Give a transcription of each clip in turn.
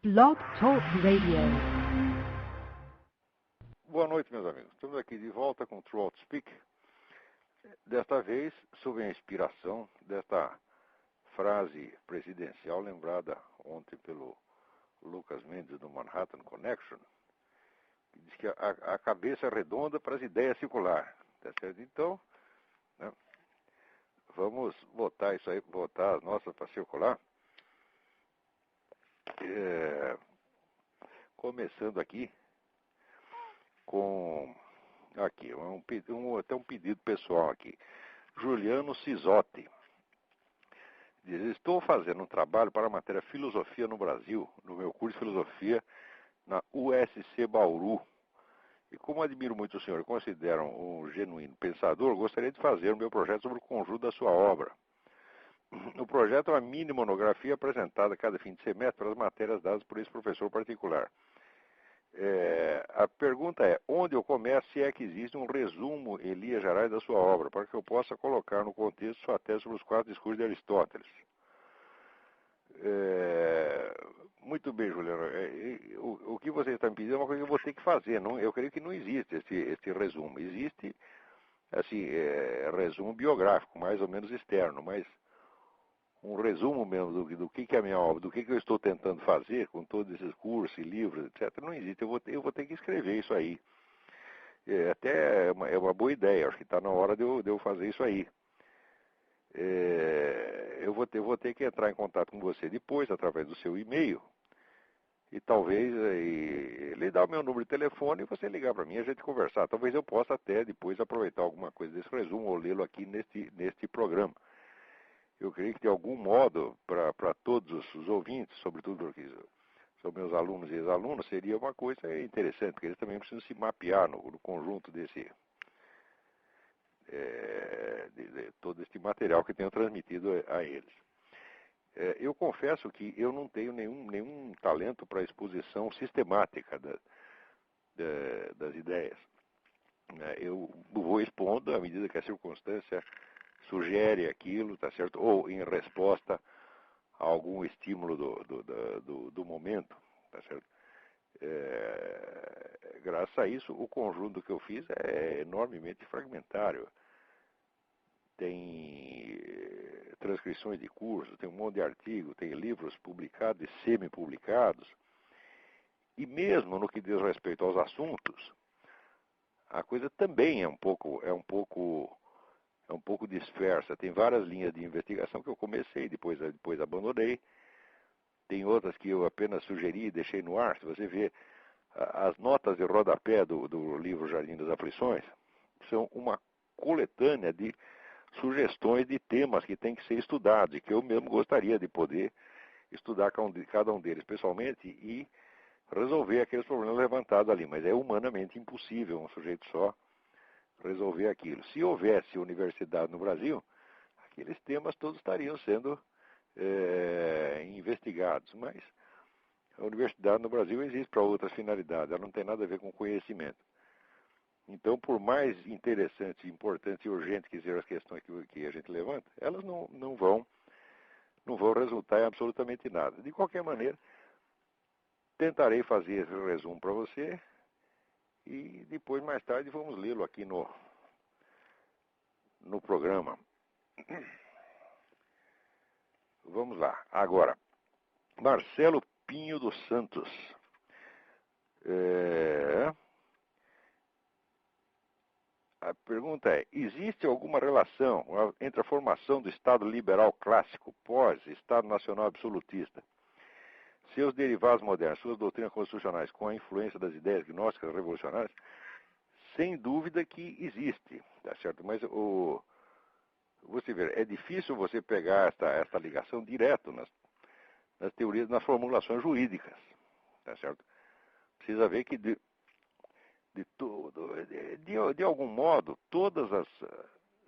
Blog Talk Radio. Boa noite, meus amigos. Estamos aqui de volta com Throughout Speak. Desta vez, sob a inspiração desta frase presidencial lembrada ontem pelo Lucas Mendes do Manhattan Connection, que diz que a cabeça é redonda para as ideias circular. Tá certo? Então, né, vamos botar isso aí, botar as nossas para circular. Começando aqui com até um pedido pessoal aqui. Juliano Cisotti diz: estou fazendo um trabalho para a matéria Filosofia no Brasil, no meu curso de Filosofia na USC Bauru. E como admiro muito o senhor e considero um genuíno pensador, gostaria de fazer o meu projeto sobre o conjunto da sua obra. O projeto é uma mini monografia apresentada a cada fim de semestre para as matérias dadas por esse professor particular. A pergunta é, onde eu começo, se é que existe um resumo em linhas gerais da sua obra, para que eu possa colocar no contexto sua tese sobre os 4 discursos de Aristóteles. Muito bem, Juliano. O que você está me pedindo é uma coisa que eu vou ter que fazer. Não, eu creio que não existe esse resumo. Existe, assim, resumo biográfico, mais ou menos externo, mas um resumo mesmo do que é a minha obra, do que eu estou tentando fazer com todos esses cursos e livros, etc. Não existe. Eu vou ter que escrever isso aí. Até é uma boa ideia. Acho que está na hora de eu fazer isso aí. Eu vou ter que entrar em contato com você depois, através do seu e-mail, e talvez lhe dar o meu número de telefone e você ligar para mim e a gente conversar. Talvez eu possa até depois aproveitar alguma coisa desse resumo ou lê-lo aqui neste programa. Eu creio que de algum modo, para todos os ouvintes, sobretudo porque são meus alunos e ex-alunos, seria uma coisa interessante, porque eles também precisam se mapear no conjunto desse... de todo este material que tenho transmitido a eles. Eu confesso que eu não tenho nenhum talento para exposição sistemática das ideias. Eu vou expondo à medida que a circunstância sugere aquilo, tá certo? Ou em resposta a algum estímulo do momento, tá certo? Graças a isso, o conjunto que eu fiz é enormemente fragmentário. Tem transcrições de cursos, tem um monte de artigos, tem livros publicados e semi-publicados. E mesmo no que diz respeito aos assuntos, a coisa também é um pouco dispersa. Tem várias linhas de investigação que eu comecei, depois abandonei. Tem outras que eu apenas sugeri e deixei no ar. Se você vê as notas de rodapé do livro Jardim das Aflições, são uma coletânea de sugestões de temas que têm que ser estudados e que eu mesmo gostaria de poder estudar cada um deles pessoalmente e resolver aqueles problemas levantados ali. Mas é humanamente impossível um sujeito só resolver aquilo. Se houvesse universidade no Brasil, aqueles temas todos estariam sendo investigados. Mas a universidade no Brasil existe para outras finalidades, ela não tem nada a ver com conhecimento. Então, por mais interessantes, importantes e urgentes que sejam as questões que a gente levanta, elas não vão resultar em absolutamente nada. De qualquer maneira, tentarei fazer esse resumo para você e depois, mais tarde, vamos lê-lo aqui no programa. Vamos lá. Agora, Marcelo Pinho dos Santos. A pergunta é, existe alguma relação entre a formação do Estado liberal clássico pós-Estado nacional absolutista, seus derivados modernos, suas doutrinas constitucionais, com a influência das ideias gnósticas revolucionárias? Sem dúvida que existe, tá certo? Mas você vê, é difícil você pegar esta ligação direto nas teorias, nas formulações jurídicas, tá certo? Precisa ver que de algum modo, todas as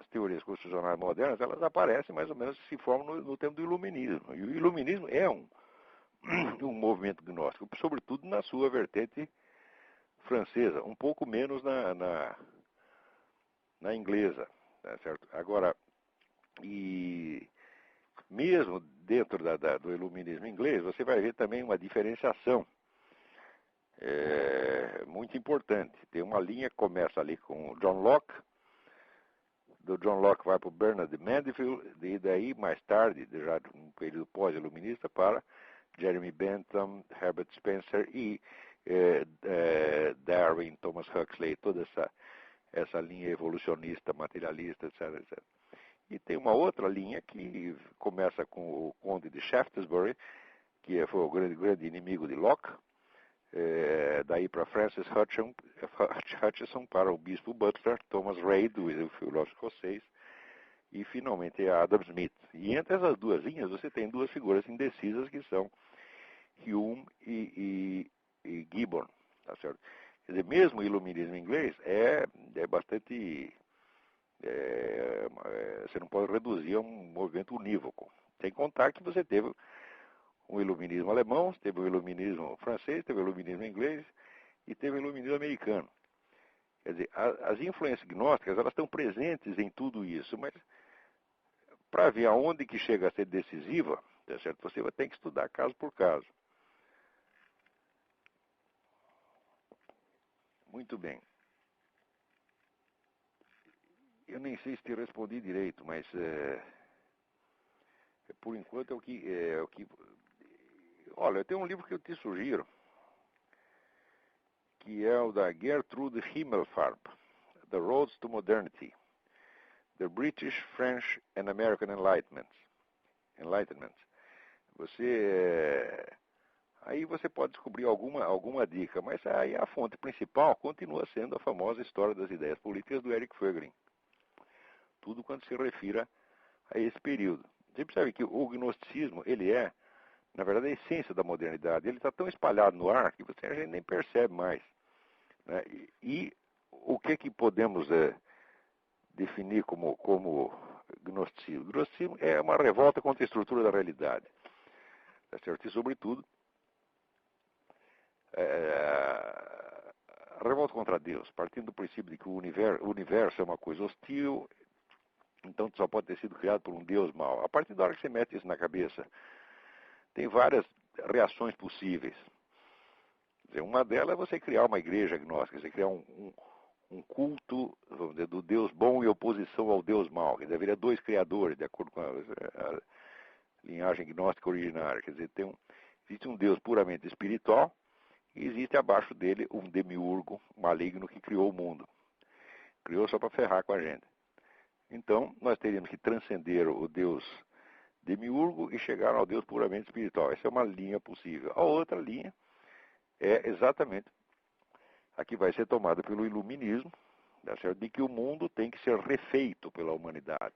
teorias constitucionais modernas, elas aparecem mais ou menos, se formam no tempo do Iluminismo. E o Iluminismo é um movimento gnóstico, sobretudo na sua vertente francesa, um pouco menos na inglesa, tá certo? Agora, mesmo dentro do iluminismo inglês, você vai ver também uma diferenciação muito importante. Tem uma linha que começa ali com John Locke, do John Locke vai para o Bernard Mandeville, e daí mais tarde, já um período pós-iluminista, para Jeremy Bentham, Herbert Spencer e Darwin, Thomas Huxley, toda essa linha evolucionista, materialista, etc, etc. E tem uma outra linha que começa com o Conde de Shaftesbury, que foi o grande inimigo de Locke, daí para Francis Hutcheson, para o Bispo Butler, Thomas Reid, o filósofo escocês, e finalmente Adam Smith. E entre essas duas linhas você tem duas figuras indecisas que são Hume e Gibbon, tá certo? Quer dizer, mesmo o iluminismo inglês é bastante... você não pode reduzir a um movimento unívoco. Sem contar que você teve um iluminismo alemão, teve um iluminismo francês, teve um iluminismo inglês e teve um iluminismo americano. Quer dizer, as influências gnósticas, elas estão presentes em tudo isso, mas para ver aonde que chega a ser decisiva, tá certo? Você vai ter que estudar caso por caso. Muito bem. Eu nem sei se te respondi direito, mas por enquanto é o que... Olha, eu tenho um livro que eu te sugiro, que é o da Gertrude Himmelfarb, The Roads to Modernity, The British, French and American Enlightenments. Aí você pode descobrir alguma dica, mas aí a fonte principal continua sendo a famosa História das Ideias Políticas do Eric Voegelin. Tudo quando se refira a esse período. Você percebe que o gnosticismo, ele é, na verdade, a essência da modernidade. Ele está tão espalhado no ar que a gente nem percebe mais, né? E o que podemos definir como gnosticismo? Gnosticismo é uma revolta contra a estrutura da realidade, tá certo? E, sobretudo, revolta contra Deus, partindo do princípio de que o universo é uma coisa hostil, então só pode ter sido criado por um Deus mau. A partir da hora que você mete isso na cabeça, tem várias reações possíveis. Quer dizer, uma delas é você criar uma igreja agnóstica, você criar um culto, vamos dizer, do Deus bom em oposição ao Deus mau. Quer dizer, haveria dois criadores, de acordo com a linhagem gnóstica originária. Quer dizer, existe um Deus puramente espiritual e existe abaixo dele um demiurgo maligno que criou o mundo. Criou só para ferrar com a gente. Então, nós teríamos que transcender o Deus demiurgo e chegar ao Deus puramente espiritual. Essa é uma linha possível. A outra linha é exatamente a que vai ser tomada pelo iluminismo, tá certo? De que o mundo tem que ser refeito pela humanidade,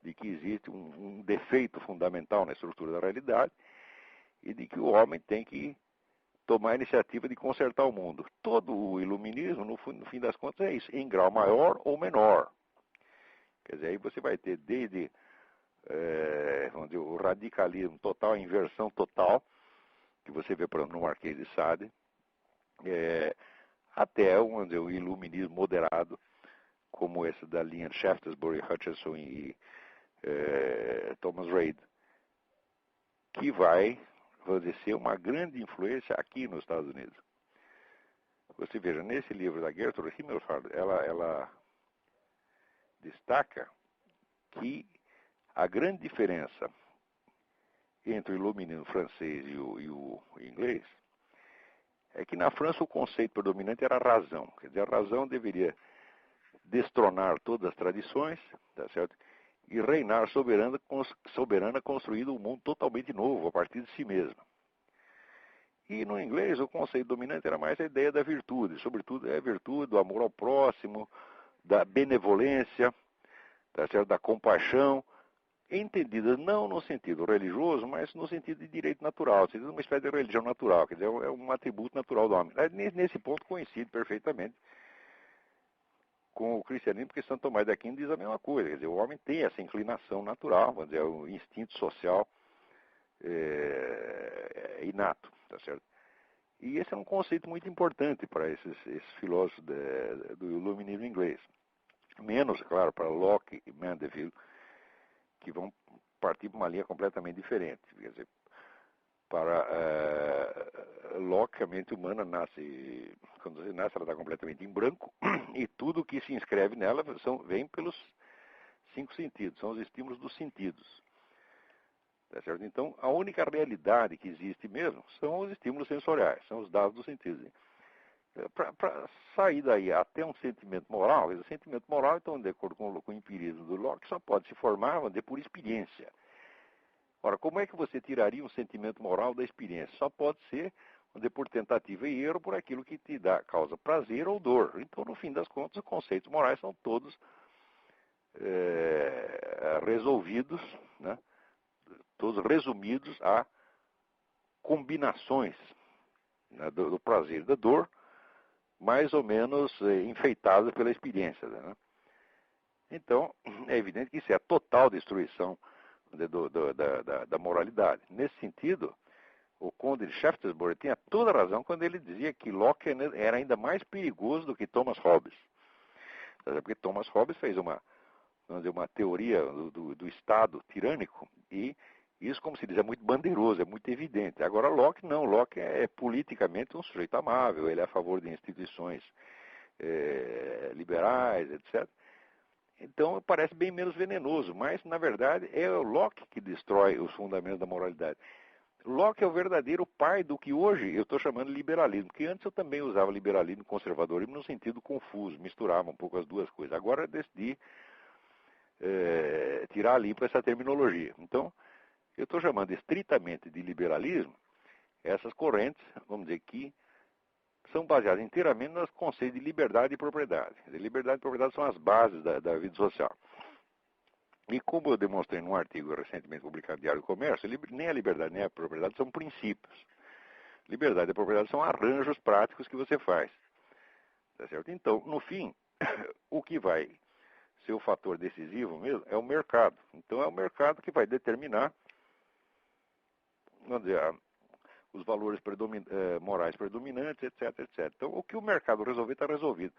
de que existe um defeito fundamental na estrutura da realidade e de que o homem tem que tomar a iniciativa de consertar o mundo. Todo o iluminismo, no fim das contas, é isso, em grau maior ou menor. Quer dizer, aí você vai ter desde vamos dizer, o radicalismo total, a inversão total, que você vê no Marquês de Sade, até vamos dizer, o iluminismo moderado, como esse da linha Shaftesbury, Hutcheson e Thomas Reid, que vai, vamos dizer, ser uma grande influência aqui nos Estados Unidos. Você veja, nesse livro da Gertrude Himmelfarb, ela destaca que a grande diferença entre o iluminismo francês e o inglês é que na França o conceito predominante era a razão. Quer dizer, a razão deveria destronar todas as tradições, tá certo? E reinar soberana construindo um mundo totalmente novo a partir de si mesma. E no inglês o conceito dominante era mais a ideia da virtude, sobretudo a virtude do amor ao próximo, da benevolência, tá certo? Da compaixão, entendida não no sentido religioso, mas no sentido de direito natural, no sentido de uma espécie de religião natural, quer dizer, é um atributo natural do homem. Nesse ponto coincide perfeitamente com o cristianismo, porque Santo Tomás de Aquino diz a mesma coisa, quer dizer, o homem tem essa inclinação natural, vamos dizer, o instinto social inato, tá certo? E esse é um conceito muito importante para esses filósofos do iluminismo inglês. Menos, claro, para Locke e Mandeville, que vão partir para uma linha completamente diferente. Quer dizer, para Locke, a mente humana nasce, quando você nasce, ela está completamente em branco, e tudo que se inscreve nela vem pelos 5 sentidos, são os estímulos dos sentidos. Tá certo? Então, a única realidade que existe mesmo são os estímulos sensoriais, são os dados dos sentidos. Para sair daí até um sentimento moral, o sentimento moral, então, de acordo com o empirismo do Locke, só pode se formar por experiência. Ora, como é que você tiraria um sentimento moral da experiência? Só pode ser por tentativa e erro, por aquilo que te causa prazer ou dor. Então, no fim das contas, os conceitos morais são todos resolvidos, né? Todos resumidos a combinações, né, do prazer e da dor, mais ou menos enfeitadas pela experiência. Né? Então, é evidente que isso é a total destruição da moralidade. Nesse sentido, o conde de Shaftesbury tinha toda a razão quando ele dizia que Locke era ainda mais perigoso do que Thomas Hobbes. Porque Thomas Hobbes fez uma teoria do Estado tirânico, e isso, como se diz, é muito bandeiroso, é muito evidente. Agora, Locke não. Locke é politicamente um sujeito amável, ele é a favor de instituições liberais, etc. Então, parece bem menos venenoso, mas, na verdade, é o Locke que destrói os fundamentos da moralidade. Locke é o verdadeiro pai do que hoje eu estou chamando de liberalismo, porque antes eu também usava liberalismo e conservadorismo no sentido confuso, misturava um pouco as duas coisas. Agora eu decidi tirar limpo essa terminologia. Então, eu estou chamando estritamente de liberalismo essas correntes, vamos dizer, que são baseadas inteiramente nos conceitos de liberdade e propriedade. Liberdade e propriedade são as bases da vida social. E como eu demonstrei num artigo recentemente publicado no Diário do Comércio, nem a liberdade nem a propriedade são princípios. Liberdade e propriedade são arranjos práticos que você faz. Tá certo? Então, no fim, o que vai ser o fator decisivo mesmo é o mercado. Então, é o mercado que vai determinar, vamos dizer, os valores morais predominantes, etc, etc. Então, o que o mercado resolver, está resolvido.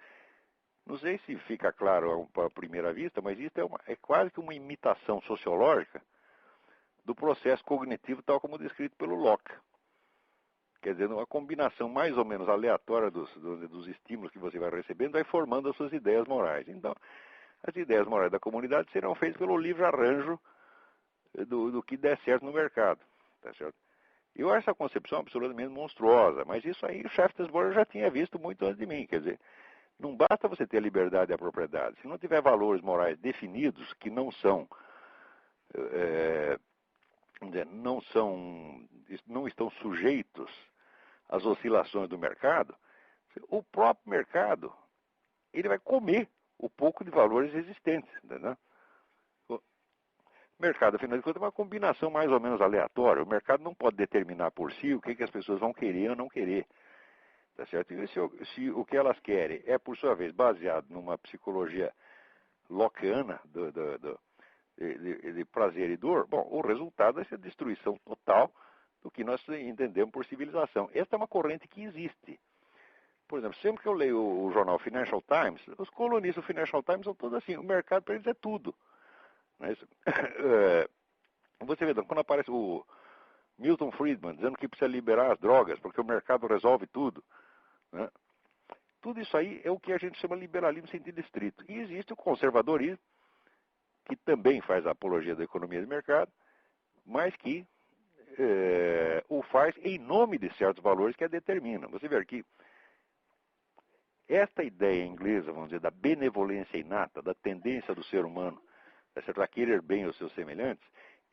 Não sei se fica claro à primeira vista, mas isso é quase que uma imitação sociológica do processo cognitivo tal como descrito pelo Locke. Quer dizer, uma combinação mais ou menos aleatória dos estímulos que você vai recebendo, vai formando as suas ideias morais. Então, as ideias morais da comunidade serão feitas pelo livre arranjo do que der certo no mercado. Tá certo? Eu acho essa concepção absolutamente monstruosa, mas isso aí o Shaftesbury já tinha visto muito antes de mim. Quer dizer, não basta você ter a liberdade e a propriedade. Se não tiver valores morais definidos, que não estão sujeitos às oscilações do mercado, o próprio mercado ele vai comer o pouco de valores existentes. Entendeu? O mercado, afinal de contas, é uma combinação mais ou menos aleatória. O mercado não pode determinar por si o que as pessoas vão querer ou não querer. Tá certo? E se o que elas querem é, por sua vez, baseado numa psicologia lockeana de prazer e dor, bom, o resultado vai ser a destruição total do que nós entendemos por civilização. Esta é uma corrente que existe. Por exemplo, sempre que eu leio o jornal Financial Times, os colunistas do Financial Times são todos assim, o mercado para eles é tudo. Não é isso? Você vê, quando aparece o Milton Friedman dizendo que precisa liberar as drogas, porque o mercado resolve tudo. Né? Tudo isso aí é o que a gente chama de liberalismo em sentido estrito. E existe o conservadorismo, que também faz a apologia da economia de mercado, mas que o faz em nome de certos valores que a determinam. Você vê aqui, esta ideia inglesa, vamos dizer, da benevolência inata, da tendência do ser humano a querer bem aos seus semelhantes,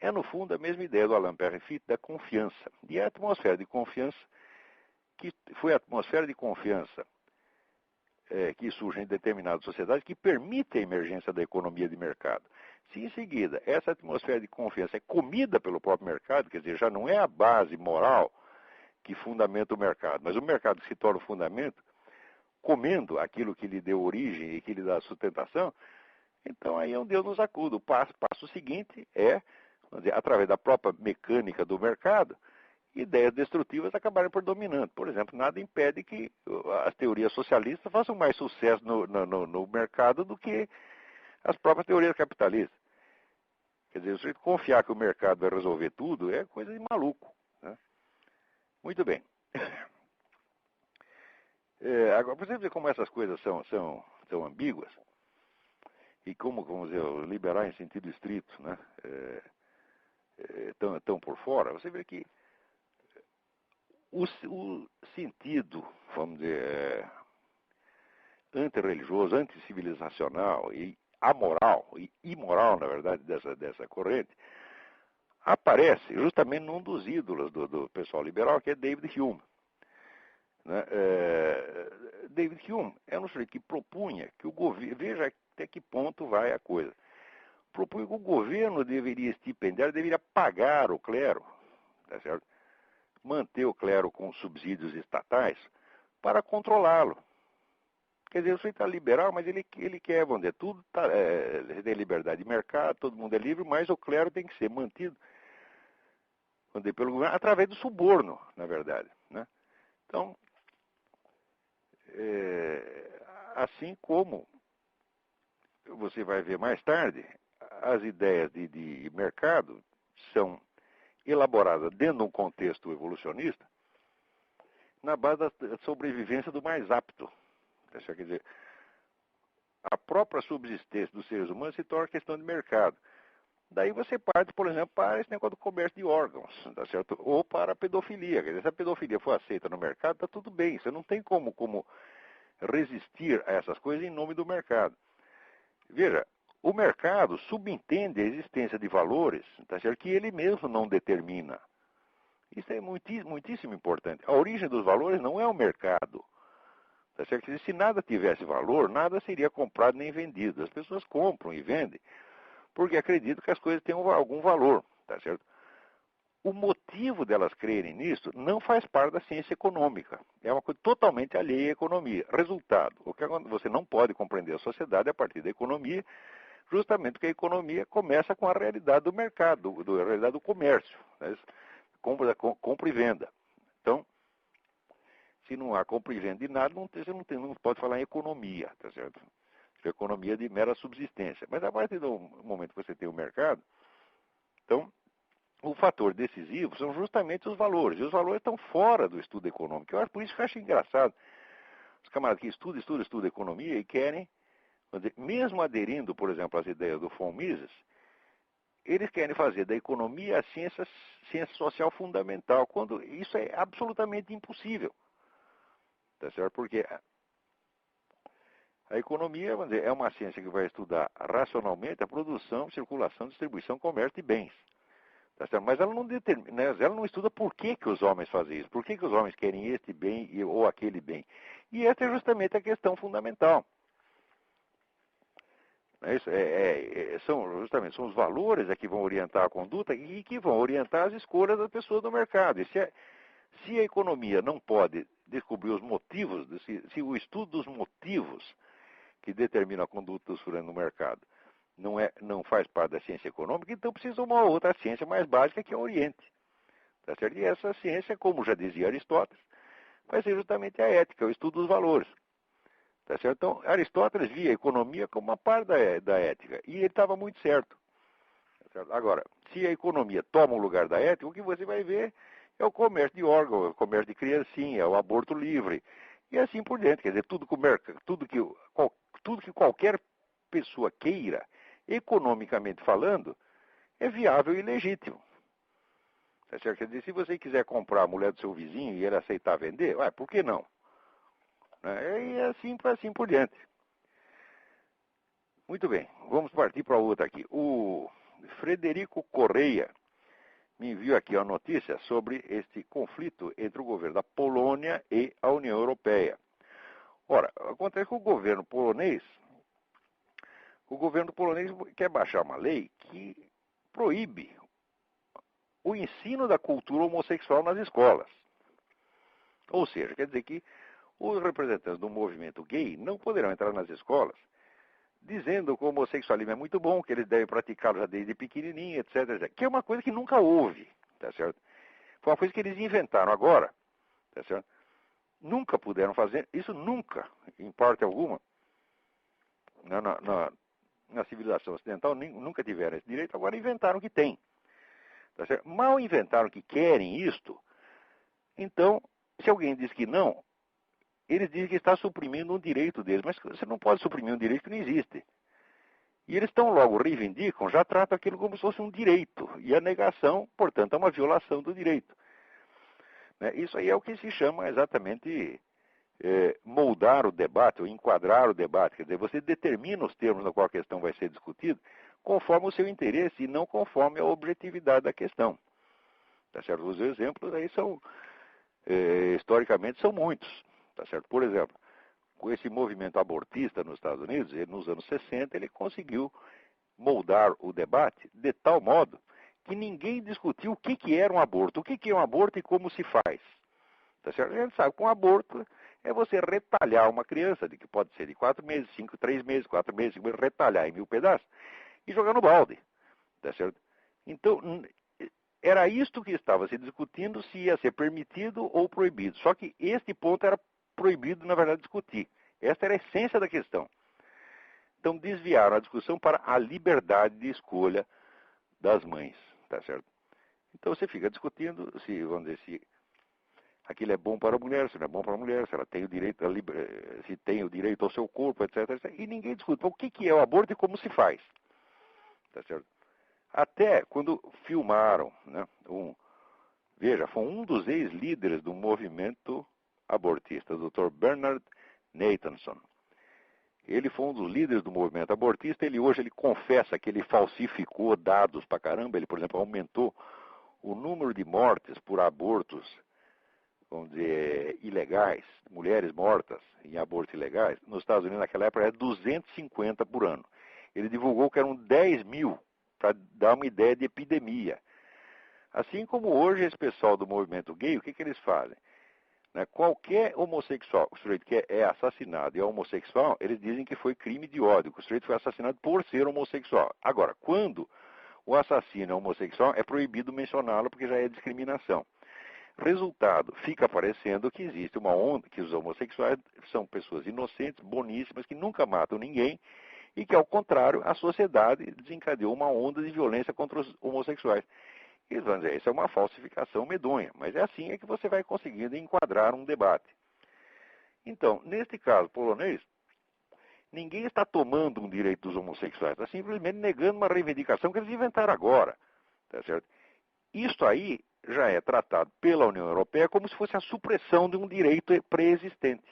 é no fundo a mesma ideia do Alain Périfitte da confiança. E a atmosfera de confiança, que foi a atmosfera de confiança que surge em determinadas sociedades, que permite a emergência da economia de mercado. Se em seguida essa atmosfera de confiança é comida pelo próprio mercado, quer dizer, já não é a base moral que fundamenta o mercado, mas o mercado se torna o fundamento, comendo aquilo que lhe deu origem e que lhe dá sustentação, então aí é um Deus nos acuda. O passo seguinte é, vamos dizer, através da própria mecânica do mercado, ideias destrutivas acabarem por dominando. Por exemplo, nada impede que as teorias socialistas façam mais sucesso no mercado do que as próprias teorias capitalistas. Quer dizer, se confiar que o mercado vai resolver tudo é coisa de maluco. Né? Muito bem. Agora, para você ver como essas coisas são ambíguas, e como, vamos dizer, liberar em sentido estrito, né? Tão por fora, você vê que o sentido, vamos dizer, antirreligioso, anticivilizacional e amoral, e imoral, na verdade, dessa corrente, aparece justamente num dos ídolos do pessoal liberal, que é David Hume. Né? David Hume é um sujeito que propunha que o governo, veja até que ponto vai a coisa, propunha que o governo deveria estipendiar, deveria pagar o clero, tá certo? Manter o clero com subsídios estatais para controlá-lo. Quer dizer, o sujeito está liberal, mas ele quer, vamos dizer, tudo tem liberdade de mercado, todo mundo é livre, mas o clero tem que ser mantido, vamos dizer, pelo governo, através do suborno, na verdade. Né? Então, assim como você vai ver mais tarde, as ideias de mercado são elaboradas dentro de um contexto evolucionista na base da sobrevivência do mais apto. Quer dizer, a própria subsistência dos seres humanos se torna questão de mercado. Daí você parte, por exemplo, para esse negócio do comércio de órgãos, tá certo? Ou para a pedofilia. Quer dizer, se a pedofilia for aceita no mercado, está tudo bem. Você não tem como resistir a essas coisas em nome do mercado. Veja, o mercado subentende a existência de valores, tá certo? Que ele mesmo não determina. Isso é muitíssimo importante. A origem dos valores não é o mercado. Tá certo? Se nada tivesse valor, nada seria comprado nem vendido. As pessoas compram e vendem porque acreditam que as coisas têm algum valor. Tá certo? O motivo delas crerem nisso não faz parte da ciência econômica. É uma coisa totalmente alheia à economia. Resultado, você não pode compreender a sociedade a partir da economia, justamente porque a economia começa com a realidade do mercado, a realidade do comércio. Né? Compra e venda. Então, se não há compra e venda de nada, você não pode falar em economia, tá certo? É economia de mera subsistência. Mas a partir do momento que você tem o mercado, então, o fator decisivo são justamente os valores. E os valores estão fora do estudo econômico. Por isso que eu acho engraçado. Os camaradas que estudam economia e querem, mesmo aderindo, por exemplo, às ideias do von Mises, eles querem fazer da economia a ciência social fundamental, quando isso é absolutamente impossível. Tá certo? Porque a economia, vamos dizer, é uma ciência que vai estudar racionalmente a produção, circulação, distribuição, comércio de bens. Tá certo? Mas ela não determina, né? Ela não estuda por que os homens fazem isso, por que os homens querem este bem ou aquele bem. E essa é justamente a questão fundamental. São os valores que vão orientar a conduta e que vão orientar as escolhas das pessoas do mercado. E se a economia não pode descobrir os motivos, se o estudo dos motivos que determinam a conduta dos fulano no mercado não faz parte da ciência econômica, então precisa de uma outra ciência mais básica que é o Oriente. Tá certo? E essa ciência, como já dizia Aristóteles, vai ser justamente a ética, o estudo dos valores. Tá certo? Então, Aristóteles via a economia como uma parte da ética, e ele estava muito certo. Tá certo? Agora, se a economia toma o lugar da ética, o que você vai ver é o comércio de órgãos, o comércio de criancinha, o aborto livre, e assim por diante. Quer dizer, tudo que qualquer pessoa queira, economicamente falando, é viável e legítimo. Tá certo? Quer dizer, se você quiser comprar a mulher do seu vizinho e ele aceitar vender, por que não? E assim por diante. Muito bem, vamos partir para outra aqui. O Frederico Correia me enviou aqui a notícia sobre este conflito entre o governo da Polônia e a União Europeia. Ora, acontece que o governo polonês quer baixar uma lei que proíbe o ensino da cultura homossexual nas escolas. Ou seja, quer dizer que os representantes do movimento gay não poderão entrar nas escolas dizendo que o homossexualismo é muito bom, que eles devem praticá-lo já desde pequenininho, etc, etc. Que é uma coisa que nunca houve, tá certo? Foi uma coisa que eles inventaram agora, tá certo? Nunca puderam fazer, isso nunca, em parte alguma, na civilização ocidental nunca tiveram esse direito, agora inventaram que tem. Tá certo? Mal inventaram que querem isto, então, se alguém diz que não, eles dizem que está suprimindo um direito deles, mas você não pode suprimir um direito que não existe. E eles tão logo reivindicam, já tratam aquilo como se fosse um direito, e a negação, portanto, é uma violação do direito. Né? Isso aí é o que se chama exatamente moldar o debate, ou enquadrar o debate. Quer dizer, você determina os termos na qual a questão vai ser discutida conforme o seu interesse e não conforme a objetividade da questão. Tá certo? Os exemplos aí são, historicamente, são muitos. Tá certo? Por exemplo, com esse movimento abortista nos Estados Unidos, nos anos 60, ele conseguiu moldar o debate de tal modo que ninguém discutiu o que era um aborto, o que é um aborto e como se faz. Tá certo? A gente sabe que um aborto é você retalhar uma criança, que pode ser de 4 meses, 5, 3 meses, 4 meses, 5 meses, retalhar em 1000 pedaços e jogar no balde. Tá certo? Então, era isto que estava se discutindo, se ia ser permitido ou proibido. Só que este ponto era proibido, na verdade, discutir. Esta era a essência da questão. Então, desviaram a discussão para a liberdade de escolha das mães. Tá certo? Então, você fica discutindo se, vamos dizer, se aquilo é bom para a mulher, se não é bom para a mulher, se ela tem o direito, se tem o direito ao seu corpo, etc, etc. E ninguém discute. O que é o aborto e como se faz. Tá certo? Até quando filmaram, né, veja, foi um dos ex-líderes do movimento abortista, o Dr. Bernard Nathanson. Ele foi um dos líderes do movimento abortista. Hoje ele confessa que ele falsificou dados pra caramba. Ele, por exemplo, aumentou o número de mortes por abortos, vamos dizer, ilegais, mulheres mortas em abortos ilegais. Nos Estados Unidos, naquela época, era 250 por ano. Ele divulgou que eram 10 mil, para dar uma ideia de epidemia. Assim como hoje esse pessoal do movimento gay, o que eles fazem? Né? Qualquer homossexual, o sujeito que é assassinado e é homossexual, eles dizem que foi crime de ódio, que o sujeito foi assassinado por ser homossexual. Agora, quando o assassino é homossexual, é proibido mencioná-lo porque já é discriminação. Resultado, fica parecendo que existe uma onda, que os homossexuais são pessoas inocentes, boníssimas, que nunca matam ninguém, e que, ao contrário, a sociedade desencadeou uma onda de violência contra os homossexuais. Eles vão dizer, isso é uma falsificação medonha, mas é assim que você vai conseguindo enquadrar um debate. Então, neste caso polonês, ninguém está tomando um direito dos homossexuais, está simplesmente negando uma reivindicação que eles inventaram agora. Tá certo? Isto aí já é tratado pela União Europeia como se fosse a supressão de um direito pré-existente.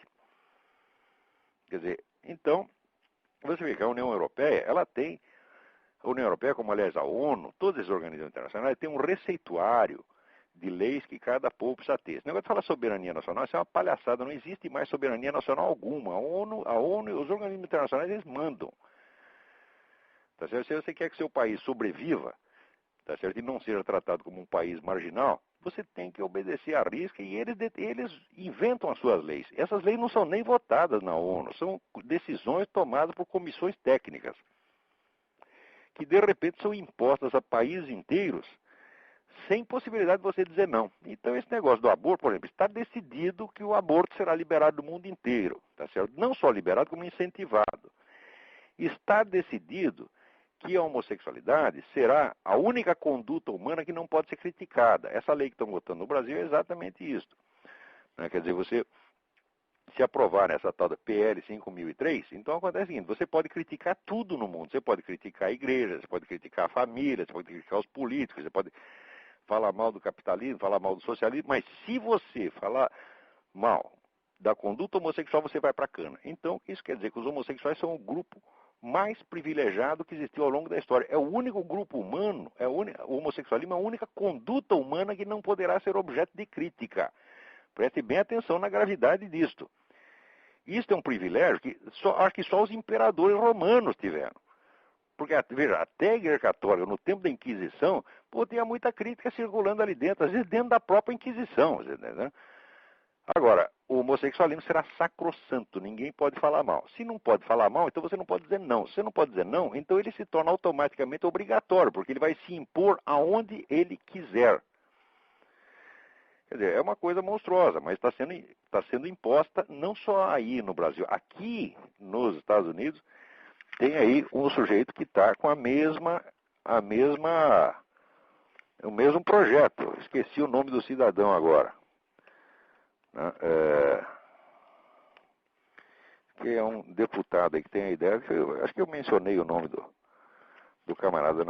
Quer dizer, então, você vê que a União Europeia, a União Europeia, como aliás a ONU, todas as organizações internacionais, têm um receituário de leis que cada povo precisa ter. Esse negócio de falar soberania nacional, isso é uma palhaçada, não existe mais soberania nacional alguma. A ONU e os organismos internacionais, eles mandam. Tá certo? Se você quer que seu país sobreviva, tá certo? E não seja tratado como um país marginal, você tem que obedecer à risca e eles inventam as suas leis. Essas leis não são nem votadas na ONU, são decisões tomadas por comissões técnicas, que de repente são impostas a países inteiros, sem possibilidade de você dizer não. Então esse negócio do aborto, por exemplo, está decidido que o aborto será liberado no mundo inteiro, tá certo? Não só liberado, como incentivado. Está decidido que a homossexualidade será a única conduta humana que não pode ser criticada. Essa lei que estão votando no Brasil é exatamente isso. Né? Quer dizer, você, se aprovar essa tal da PL 5003, então acontece o seguinte, você pode criticar tudo no mundo. Você pode criticar a igreja, você pode criticar a família, você pode criticar os políticos, você pode falar mal do capitalismo, falar mal do socialismo, mas se você falar mal da conduta homossexual, você vai para a cana. Então, isso quer dizer que os homossexuais são o grupo mais privilegiado que existiu ao longo da história. É o único grupo humano, o homossexualismo é a única conduta humana que não poderá ser objeto de crítica. Preste bem atenção na gravidade disto. Isto é um privilégio que acho que só os imperadores romanos tiveram. Porque, veja, até a Igreja Católica, no tempo da Inquisição, tinha muita crítica circulando ali dentro, às vezes dentro da própria Inquisição. Né? Agora, o homossexualismo será sacrossanto, ninguém pode falar mal. Se não pode falar mal, então você não pode dizer não. Se você não pode dizer não, então ele se torna automaticamente obrigatório, porque ele vai se impor aonde ele quiser. Quer dizer, é uma coisa monstruosa, mas está sendo imposta não só aí no Brasil. Aqui nos Estados Unidos, tem aí um sujeito que está com o mesmo projeto. Esqueci o nome do cidadão agora. Né? Que é um deputado aí que tem a ideia, acho que eu mencionei o nome do camarada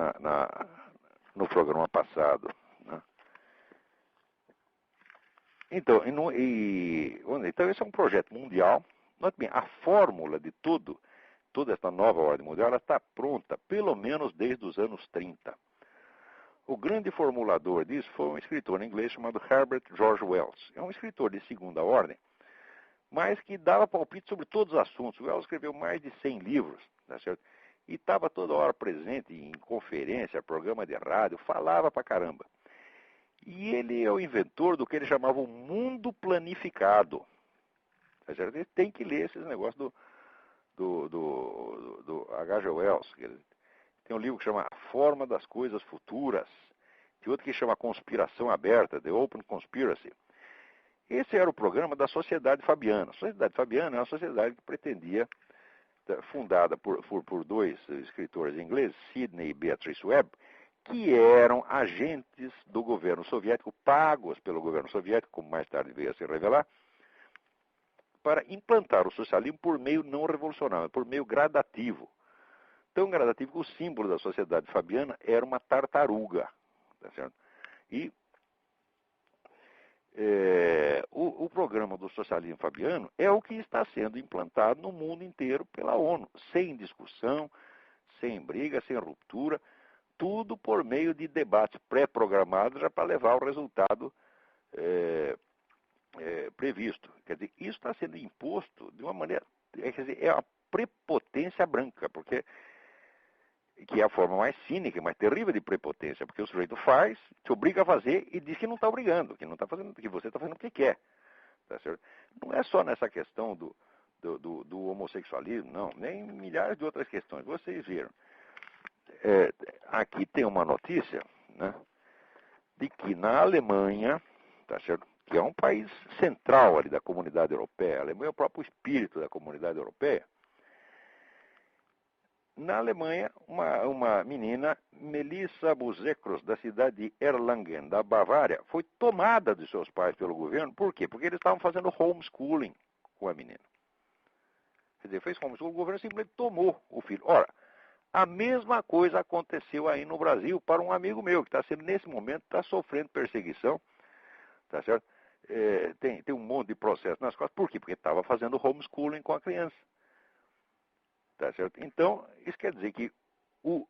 no programa passado. Né? Então, então, esse é um projeto mundial. Note bem, a fórmula de toda essa nova ordem mundial, ela está pronta, pelo menos desde os anos 30. O grande formulador disso foi um escritor inglês chamado Herbert George Wells. É um escritor de segunda ordem, mas que dava palpite sobre todos os assuntos. O Wells escreveu mais de 100 livros, tá certo? E estava toda hora presente em conferência, programa de rádio, falava pra caramba. E ele é o inventor do que ele chamava o mundo planificado. Tá certo? Ele tem que ler esses negócios do H.G. Wells. Tem um livro que chama A Forma das Coisas Futuras. Tem outro que chama Conspiração Aberta, The Open Conspiracy. Esse era o programa da Sociedade Fabiana. A Sociedade Fabiana é uma sociedade que pretendia, fundada por dois escritores ingleses, Sidney e Beatrice Webb, que eram agentes do governo soviético, pagos pelo governo soviético, como mais tarde veio a se revelar, para implantar o socialismo por meio não revolucionário, por meio gradativo. Tão gradativo que o símbolo da Sociedade Fabiana era uma tartaruga. Tá certo? E o programa do socialismo fabiano é o que está sendo implantado no mundo inteiro pela ONU, sem discussão, sem briga, sem ruptura, tudo por meio de debates pré-programados já para levar ao resultado previsto. Quer dizer, isso está sendo imposto de uma maneira, é a prepotência branca, porque que é a forma mais cínica e mais terrível de prepotência, porque o sujeito faz, te obriga a fazer e diz que não está obrigando, que não está fazendo, que você está fazendo o que quer. Tá certo? Não é só nessa questão do homossexualismo, não, nem milhares de outras questões. Vocês viram. Aqui tem uma notícia, né, de que na Alemanha, tá certo, que é um país central ali da comunidade europeia, a Alemanha é o próprio espírito da comunidade europeia. Na Alemanha, uma menina, Melissa Buzekros, da cidade de Erlangen, da Bavária, foi tomada de seus pais pelo governo. Por quê? Porque eles estavam fazendo homeschooling com a menina. Quer dizer, fez homeschooling, o governo simplesmente tomou o filho. Ora, a mesma coisa aconteceu aí no Brasil para um amigo meu, que está sendo, nesse momento, está sofrendo perseguição, tá certo? Tem um monte de processo nas costas. Por quê? Porque estava fazendo homeschooling com a criança. Tá certo? Então, isso quer dizer que o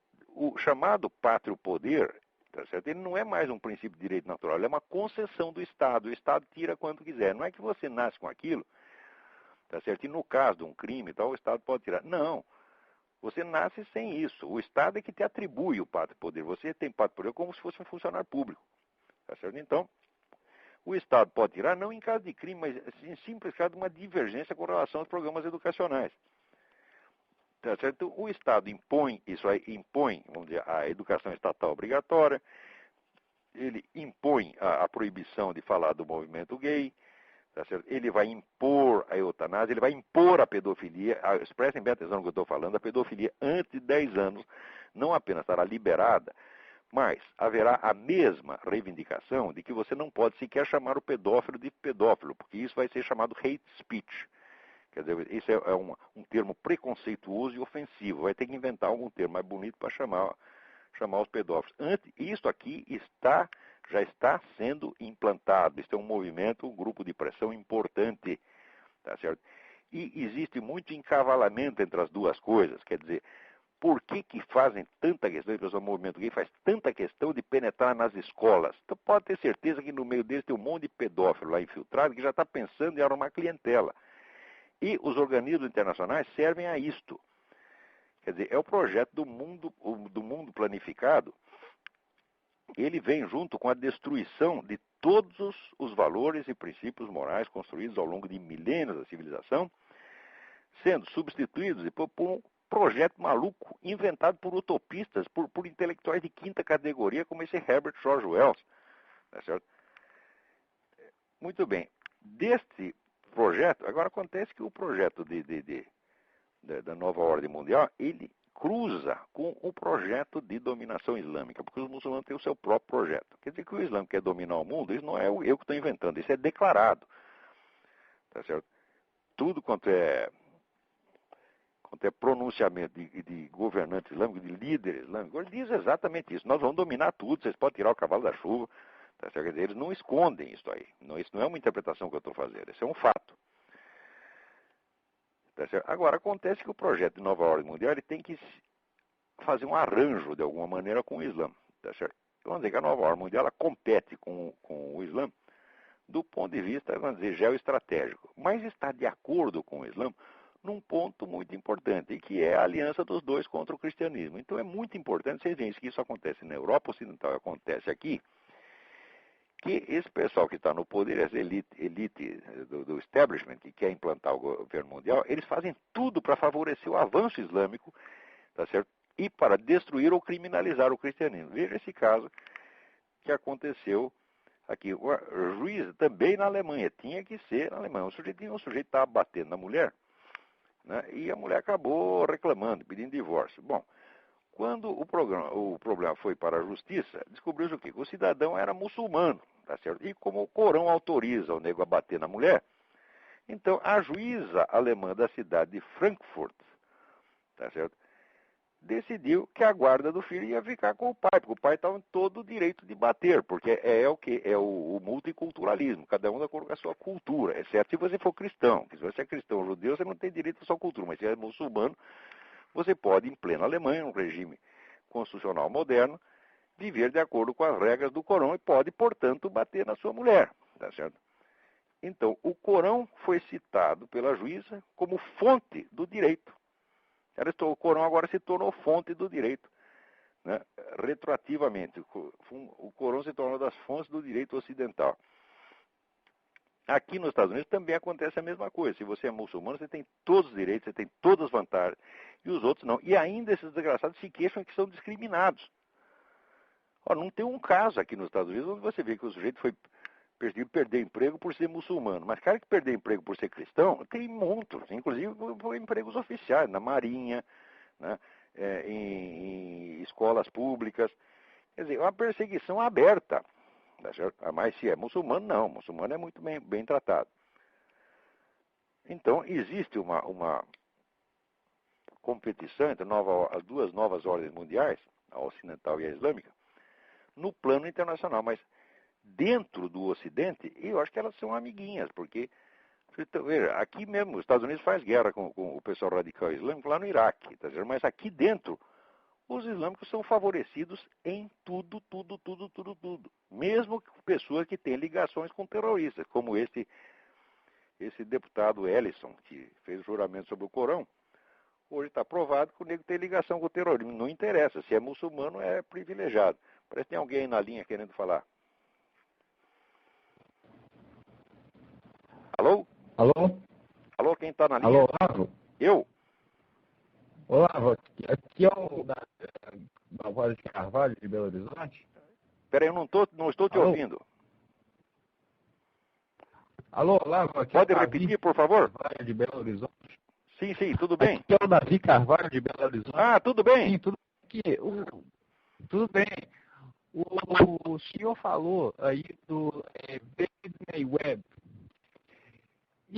chamado pátrio poder, tá certo? Ele não é mais um princípio de direito natural, ele é uma concessão do Estado. O Estado tira quanto quiser. Não é que você nasce com aquilo, tá certo? E no caso de um crime, tal, o Estado pode tirar. Não. Você nasce sem isso. O Estado é que te atribui o pátrio poder. Você tem pátrio poder como se fosse um funcionário público. Tá certo? Então, o Estado pode tirar, não em caso de crime, mas em simples caso de uma divergência com relação aos programas educacionais. Tá certo? O Estado impõe, isso aí impõe, vamos dizer, a educação estatal obrigatória, ele impõe a proibição de falar do movimento gay, tá certo? Ele vai impor a eutanásia, ele vai impor a pedofilia, prestem bem atenção no que eu estou falando, a pedofilia antes de 10 anos não apenas estará liberada, mas haverá a mesma reivindicação de que você não pode sequer chamar o pedófilo de pedófilo, porque isso vai ser chamado hate speech. Quer dizer, isso é um termo preconceituoso e ofensivo. Vai ter que inventar algum termo mais bonito para chamar os pedófilos. Isso aqui já está sendo implantado. Isso é um movimento, um grupo de pressão importante. Tá certo? E existe muito encavalamento entre as duas coisas. Quer dizer, por que fazem tanta questão, o movimento gay faz tanta questão de penetrar nas escolas? Então pode ter certeza que no meio deles tem um monte de pedófilo lá infiltrado que já está pensando em arrumar clientela. E os organismos internacionais servem a isto. Quer dizer, é o projeto do mundo planificado. Ele vem junto com a destruição de todos os valores e princípios morais construídos ao longo de milênios da civilização, sendo substituídos por um projeto maluco inventado por utopistas, por intelectuais de quinta categoria, como esse Herbert George Wells. Tá certo? Muito bem. Deste projeto, agora acontece que o projeto da nova ordem mundial, ele cruza com o projeto de dominação islâmica, porque os muçulmanos têm o seu próprio projeto. Quer dizer que o Islã quer dominar o mundo, isso não é eu que estou inventando, isso é declarado. Tá certo? Tudo quanto é pronunciamento de governante islâmico, de líder islâmico, ele diz exatamente isso. Nós vamos dominar tudo, vocês podem tirar o cavalo da chuva. Tá certo? Quer dizer, eles não escondem isso aí. Isso não é uma interpretação que eu estou fazendo, isso é um fato. Tá certo? Agora, acontece que o projeto de nova ordem mundial ele tem que fazer um arranjo, de alguma maneira, com o Islã. Tá certo? Vamos dizer que a nova ordem mundial ela compete com o Islã do ponto de vista, vamos dizer, geoestratégico. Mas está de acordo com o Islã num ponto muito importante, que é a aliança dos dois contra o cristianismo. Então é muito importante, vocês veem que isso acontece na Europa Ocidental, acontece aqui, que esse pessoal que está no poder, essa elite do establishment, que quer implantar o governo mundial, eles fazem tudo para favorecer o avanço islâmico, tá certo? E para destruir ou criminalizar o cristianismo. Veja esse caso que aconteceu aqui. O juiz também na Alemanha, tinha que ser na Alemanha. Um sujeito estava batendo na mulher, né, e a mulher acabou reclamando, pedindo divórcio. Bom, quando o problema foi para a justiça, descobriu-se o quê? Que o cidadão era muçulmano, tá certo? E como o Corão autoriza o nego a bater na mulher, então a juíza alemã da cidade de Frankfurt, tá certo? Decidiu que a guarda do filho ia ficar com o pai, porque o pai estava em todo o direito de bater, porque é o que? É o multiculturalismo, cada um de acordo com a sua cultura, exceto se você for cristão. Se você é cristão ou judeu, você não tem direito à sua cultura, mas se é muçulmano, você pode, em plena Alemanha, num regime constitucional moderno, viver de acordo com as regras do Corão e pode, portanto, bater na sua mulher, tá certo? Então, o Corão foi citado pela juíza como fonte do direito. O Corão agora se tornou fonte do direito, né? Retroativamente. O Corão se tornou das fontes do direito ocidental. Aqui nos Estados Unidos também acontece a mesma coisa. Se você é muçulmano, você tem todos os direitos, você tem todas as vantagens, e os outros não. E ainda esses desgraçados se queixam que são discriminados. Ora, não tem um caso aqui nos Estados Unidos onde você vê que o sujeito foi perder emprego por ser muçulmano. Mas cara que perdeu emprego por ser cristão, tem muitos, inclusive por empregos oficiais, na Marinha, né, em escolas públicas. Quer dizer, é uma perseguição aberta. Tá certo? Mas se é muçulmano, não. Muçulmano é muito bem tratado. Então, existe uma competição entre as duas novas ordens mundiais, a ocidental e a islâmica, no plano internacional. Mas dentro do Ocidente, eu acho que elas são amiguinhas, porque aqui mesmo, os Estados Unidos faz guerra com o pessoal radical islâmico lá no Iraque, tá certo? Mas aqui dentro, os islâmicos são favorecidos em tudo. Mesmo pessoas que têm ligações com terroristas, como esse deputado Ellison, que fez o juramento sobre o Corão. Hoje está provado que o nego tem ligação com o terrorismo. Não interessa, se é muçulmano é privilegiado. Parece que tem alguém aí na linha querendo falar. Alô? Alô? Alô, quem está na linha? Alô, Olavo? Eu? Olavo, aqui é o da Voz de Carvalho, de Belo Horizonte. Peraí, eu não estou te Alô? ouvindo. Alô, Olavo, aqui Pode é o repetir, Davi por favor? Carvalho, de Belo Horizonte. Sim, tudo bem. Aqui é o Davi Carvalho, de Belo Horizonte. Ah, tudo bem. Sim, tudo aqui. Tudo bem. O senhor falou aí do David Mayweather.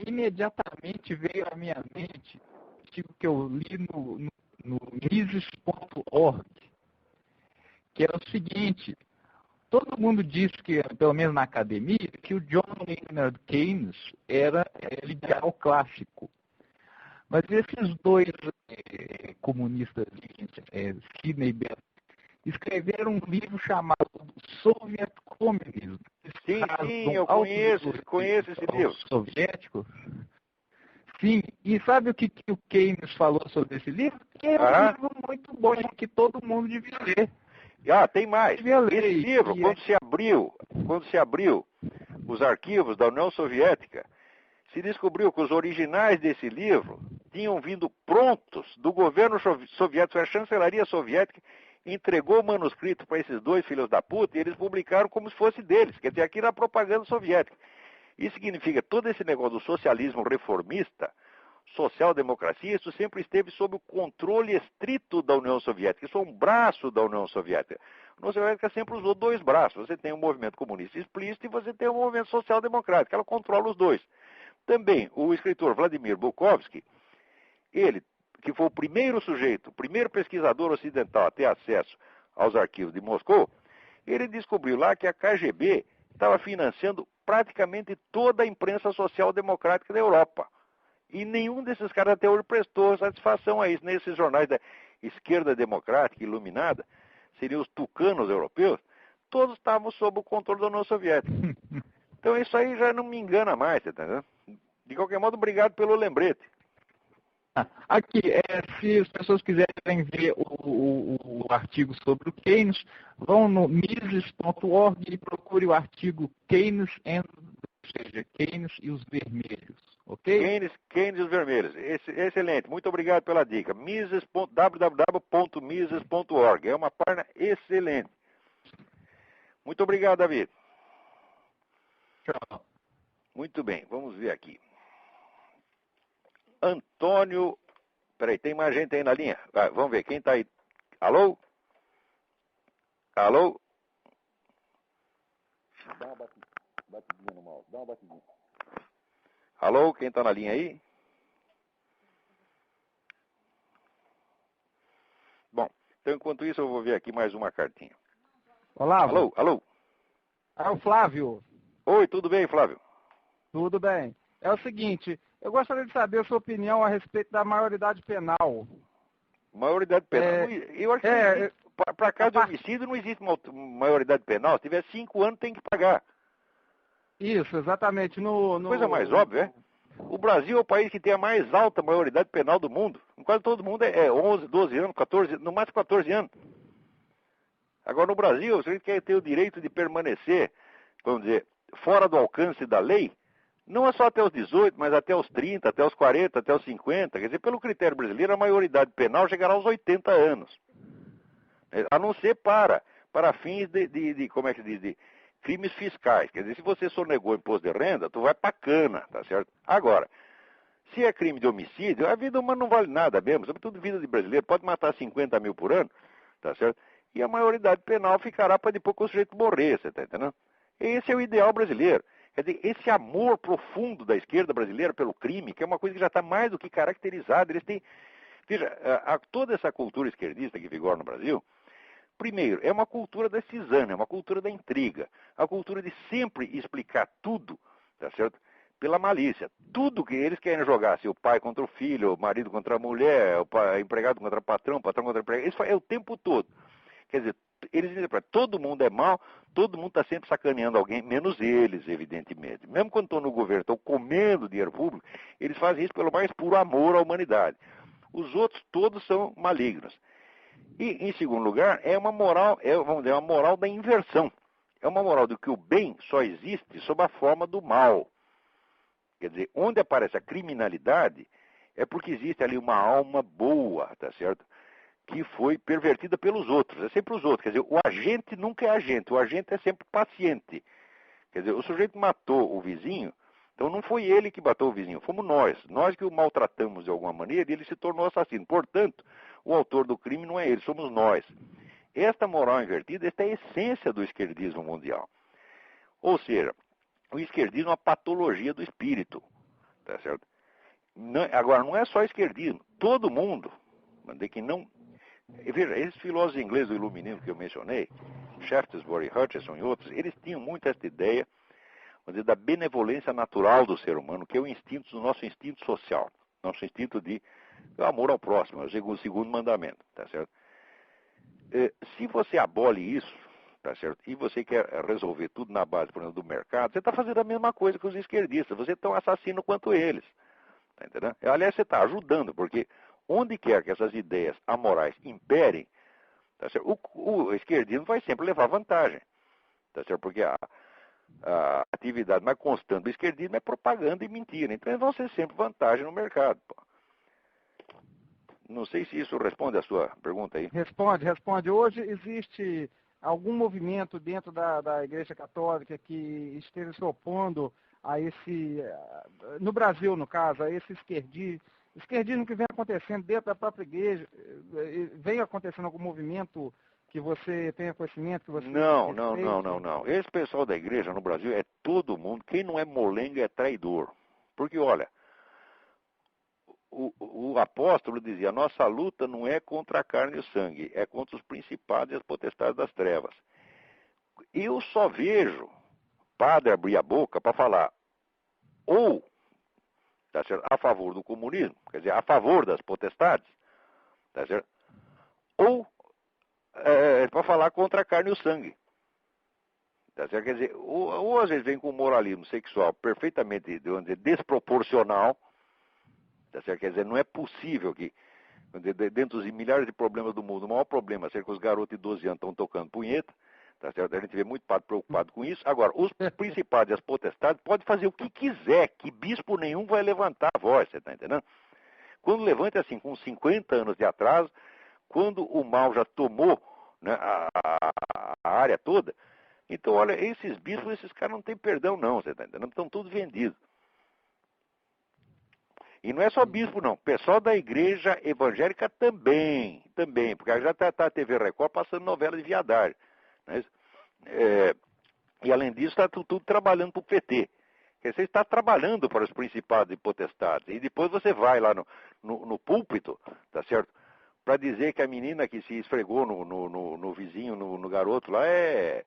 Imediatamente veio à minha mente o artigo que eu li no Mises.org, que é o seguinte: todo mundo diz que, pelo menos na academia, que o John Maynard Keynes era liberal clássico. Mas esses dois comunistas, Sidney Bennett, escreveram um livro chamado Soviet Communism. Sim, eu conheço esse livro. Soviético. Sim, e sabe o que o Keynes falou sobre esse livro? Que é um livro muito bom, que todo mundo devia ler. Tem mais. Esse livro, quando se abriu os arquivos da União Soviética, se descobriu que os originais desse livro tinham vindo prontos do governo soviético. A chancelaria soviética entregou o manuscrito para esses dois filhos da puta e eles publicaram como se fosse deles. Quer dizer, aqui era a propaganda soviética. Isso significa todo esse negócio do socialismo reformista social-democracia, isso sempre esteve sob o controle estrito da União Soviética. Isso é um braço da União Soviética. A União Soviética sempre usou dois braços. Você tem um movimento comunista explícito e você tem um movimento social-democrático. Ela controla os dois. Também o escritor Vladimir Bukovsky, ele, que foi o primeiro sujeito, o primeiro pesquisador ocidental a ter acesso aos arquivos de Moscou, ele descobriu lá que a KGB estava financiando praticamente toda a imprensa social-democrática da Europa. E nenhum desses caras até hoje prestou satisfação a isso. Nesses jornais da esquerda democrática iluminada, seriam os tucanos europeus, todos estavam sob o controle da União Soviética. Então isso aí já não me engana mais, tá entendendo? De qualquer modo, obrigado pelo lembrete. Aqui, se as pessoas quiserem ver o artigo sobre o Keynes, vão no Mises.org e procure o artigo Keynes, ou seja, Keynes e os Vermelhos, ok? Keynes e os Vermelhos. Excelente, muito obrigado pela dica. www.mises.org. É uma página excelente. Muito obrigado, David. Tchau. Muito bem, vamos ver aqui. Antônio, peraí, tem mais gente aí na linha? Vamos ver, quem está aí? Alô? Alô? Dá uma batidinha no mouse, dá uma batidinha. Alô, quem está na linha aí? Bom, então enquanto isso eu vou ver aqui mais uma cartinha. Olá. Alô, alô? É o Flávio. Oi, tudo bem, Flávio? Tudo bem. É o seguinte, eu gostaria de saber a sua opinião a respeito da maioridade penal. Maioridade penal? Eu acho que para caso de homicídio não existe maioridade penal. Se tiver 5 anos tem que pagar. Isso, exatamente. Coisa mais óbvia, O Brasil é o país que tem a mais alta maioridade penal do mundo. Quase todo mundo é 11, 12 anos, 14, no máximo 14 anos. Agora no Brasil, se a gente quer ter o direito de permanecer, vamos dizer, fora do alcance da lei, não é só até os 18, mas até os 30, até os 40, até os 50. Quer dizer, pelo critério brasileiro, a maioridade penal chegará aos 80 anos. A não ser para fins de como é que se diz, de crimes fiscais. Quer dizer, se você sonegou imposto de renda, tu vai pra cana, tá certo? Agora, se é crime de homicídio, a vida humana não vale nada mesmo, sobretudo vida de brasileiro, pode matar 50 mil por ano, tá certo? E a maioridade penal ficará para depois que o sujeito morrer, você tá entendendo? Esse é o ideal brasileiro. Quer dizer, esse amor profundo da esquerda brasileira pelo crime, que é uma coisa que já está mais do que caracterizada. Eles têm... Veja, toda essa cultura esquerdista que vigora no Brasil, primeiro, é uma cultura da cisânia, é uma cultura da intriga, a cultura de sempre explicar tudo, tá certo? Pela malícia. Tudo que eles querem jogar, se o pai contra o filho, o marido contra a mulher, o empregado contra o patrão contra o empregado, isso é o tempo todo. Quer dizer, eles dizem para todo mundo é mal, todo mundo está sempre sacaneando alguém, menos eles, evidentemente. Mesmo quando estão no governo, estão comendo dinheiro público, eles fazem isso pelo mais puro amor à humanidade. Os outros todos são malignos. E, em segundo lugar, é uma moral, vamos dizer, uma moral da inversão. É uma moral de que o bem só existe sob a forma do mal. Quer dizer, onde aparece a criminalidade, é porque existe ali uma alma boa, tá certo? Que foi pervertida pelos outros, é sempre os outros. Quer dizer, o agente nunca é agente, o agente é sempre paciente. Quer dizer, o sujeito matou o vizinho, então não foi ele que matou o vizinho, fomos nós que o maltratamos de alguma maneira e ele se tornou assassino. Portanto, o autor do crime não é ele, somos nós. Esta moral invertida, esta é a essência do esquerdismo mundial. Ou seja, o esquerdismo é uma patologia do espírito, tá certo? Agora, não é só esquerdismo, todo mundo, que não... Veja, esses filósofos ingleses do iluminismo que eu mencionei, Shaftesbury, Hutcheson e outros, eles tinham muito essa ideia, vamos dizer, da benevolência natural do ser humano, que é o nosso instinto social, nosso instinto de amor ao próximo, é o segundo mandamento, tá certo? Se você abole isso, tá certo? E você quer resolver tudo na base, por exemplo, do mercado, você está fazendo a mesma coisa que os esquerdistas, você é tão assassino quanto eles, tá entendendo? Aliás, você está ajudando, porque onde quer que essas ideias amorais imperem, tá certo? O esquerdismo vai sempre levar vantagem, tá certo? Porque a atividade mais constante do esquerdismo é propaganda e mentira. Então eles vão ser sempre vantagem no mercado. Pô. Não sei se isso responde a sua pergunta aí. Responde. Hoje existe algum movimento dentro da Igreja Católica que esteja se opondo a esse, no Brasil no caso, a esse esquerdismo que vem acontecendo dentro da própria igreja, vem acontecendo algum movimento que você tenha conhecimento, que você Não. respeite? Esse pessoal da igreja no Brasil é todo mundo. Quem não é molenga é traidor. Porque, olha, o apóstolo dizia, nossa luta não é contra a carne e o sangue, é contra os principados e as potestades das trevas. Eu só vejo padre abrir a boca para falar ou tá certo, a favor do comunismo, quer dizer, a favor das potestades, tá certo? Ou para falar contra a carne e o sangue. Tá certo? Quer dizer, ou às vezes vem com um moralismo sexual perfeitamente, vamos dizer, desproporcional, tá certo? Quer dizer, não é possível que, dentro dos milhares de problemas do mundo, o maior problema é ser que os garotos de 12 anos estão tocando punheta, tá certo? A gente vê muito padre preocupado com isso. Agora, os principados e as potestades podem fazer o que quiser, que bispo nenhum vai levantar a voz, você está entendendo? Quando levanta assim, com 50 anos de atraso, quando o mal já tomou, né, a área toda, então, olha, esses bispos, esses caras não têm perdão não, você está entendendo? Estão todos vendidos. E não é só bispo, não. Pessoal da igreja evangélica também, porque já está a TV Record passando novela de viadagem. Né? E além disso, está tudo trabalhando para o PT. Você está trabalhando para os principados e potestades. E depois você vai lá no púlpito, tá certo? Para dizer que a menina que se esfregou no vizinho, no garoto lá, é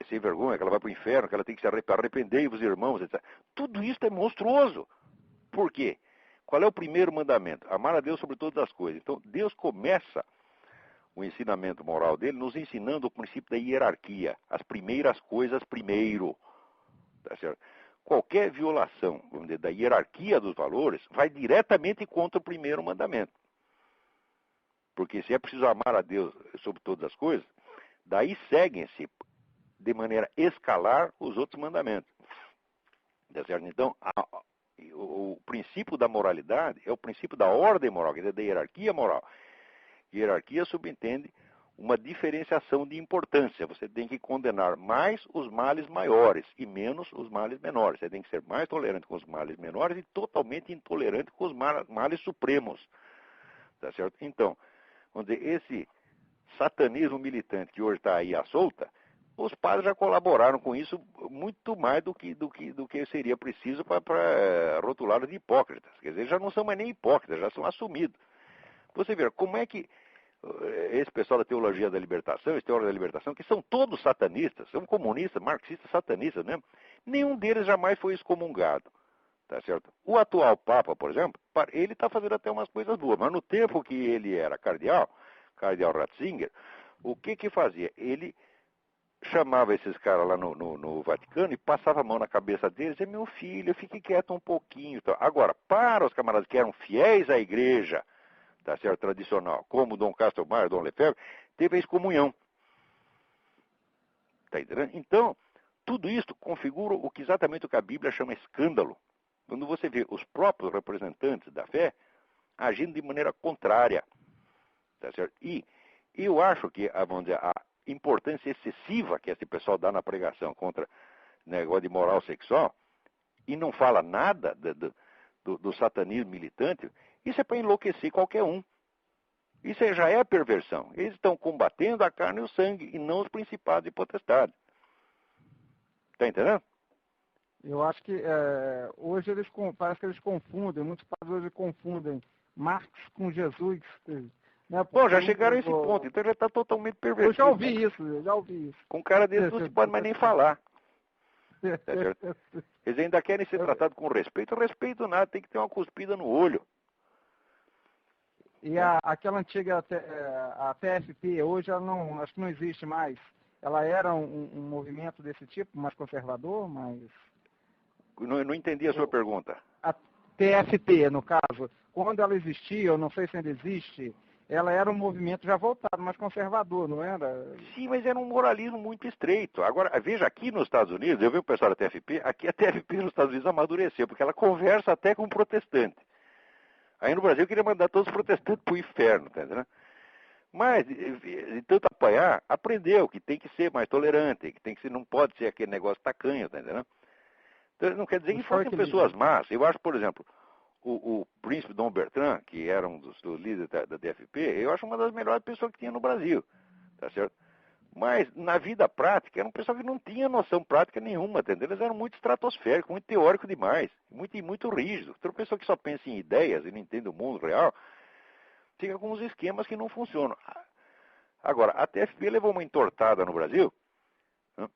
sem vergonha, que ela vai para o inferno, que ela tem que se arrepender os irmãos, etc. Tudo isso é monstruoso. Por quê? Qual é o primeiro mandamento? Amar a Deus sobre todas as coisas. Então, Deus começa o ensinamento moral dele nos ensinando o princípio da hierarquia. As primeiras coisas primeiro. Tá certo? Qualquer violação, vamos dizer, da hierarquia dos valores vai diretamente contra o primeiro mandamento. Porque se é preciso amar a Deus sobre todas as coisas, daí seguem-se de maneira escalar os outros mandamentos. Tá certo? Então, o princípio da moralidade é o princípio da ordem moral, quer dizer, da hierarquia moral. Hierarquia subentende uma diferenciação de importância. Você tem que condenar mais os males maiores e menos os males menores. Você tem que ser mais tolerante com os males menores e totalmente intolerante com os males supremos. Tá certo? Então, vamos dizer, esse satanismo militante que hoje está aí à solta, os padres já colaboraram com isso muito mais do que seria preciso para rotulá-los de hipócritas. Quer dizer, já não são mais nem hipócritas, já são assumidos. Você vê, como é que esse pessoal da teologia da libertação, esse teórico da libertação, que são todos satanistas, são comunistas, marxistas, satanistas mesmo, nenhum deles jamais foi excomungado. Tá certo? O atual Papa, por exemplo, ele está fazendo até umas coisas boas, mas no tempo que ele era cardeal Ratzinger, o que fazia? Ele chamava esses caras lá no Vaticano e passava a mão na cabeça deles e dizia, meu filho, fique quieto um pouquinho. Agora, para os camaradas que eram fiéis à igreja, tá certo, tradicional, como Dom Castelmar, Dom Lefebvre, teve a excomunhão. Tá entendendo? Então, tudo isso configura exatamente o que a Bíblia chama escândalo. Quando você vê os próprios representantes da fé agindo de maneira contrária. Tá certo? E eu acho que, vamos dizer, a importância excessiva que esse pessoal dá na pregação contra negócio de moral sexual e não fala nada do satanismo militante, isso é para enlouquecer qualquer um. Isso já é perversão. Eles estão combatendo a carne e o sangue e não os principados e potestades. Está entendendo? Eu acho que hoje parece que eles confundem, muitos padres hoje confundem Marx com Jesus. Né? Bom, já chegaram a esse ponto, então já está totalmente pervertido. Eu já ouvi isso. Com um cara desse não se pode mais nem falar. Tá certo? Eles ainda querem ser tratados com respeito. Respeito nada, tem que ter uma cuspida no olho. E aquela antiga a TFP, hoje ela não, acho que não existe mais. Ela era um movimento desse tipo, mais conservador, mas... Não entendi a sua pergunta. A TFP, no caso, quando ela existia, eu não sei se ainda existe, ela era um movimento já voltado, mais conservador, não era? Sim, mas era um moralismo muito estreito. Agora, veja, aqui nos Estados Unidos, eu vi o pessoal da TFP, aqui a TFP nos Estados Unidos amadureceu, porque ela conversa até com protestante. Aí no Brasil eu queria mandar todos os protestantes para o inferno, tá entendendo? Mas, de tanto apanhar, aprendeu que tem que ser mais tolerante, que tem que ser, não pode ser aquele negócio tacanho, tá entendendo? Então, não quer dizer que fossem pessoas más. Eu acho, por exemplo, o príncipe Dom Bertrand, que era um dos líderes da DFP, eu acho uma das melhores pessoas que tinha no Brasil, tá certo? Mas, na vida prática, era um pessoal que não tinha noção prática nenhuma, entendeu? Eles eram muito estratosféricos, muito teóricos demais, muito rígidos. Outra pessoa que só pensa em ideias e não entende o mundo real, fica com uns esquemas que não funcionam. Agora, a TFP levou uma entortada no Brasil, né,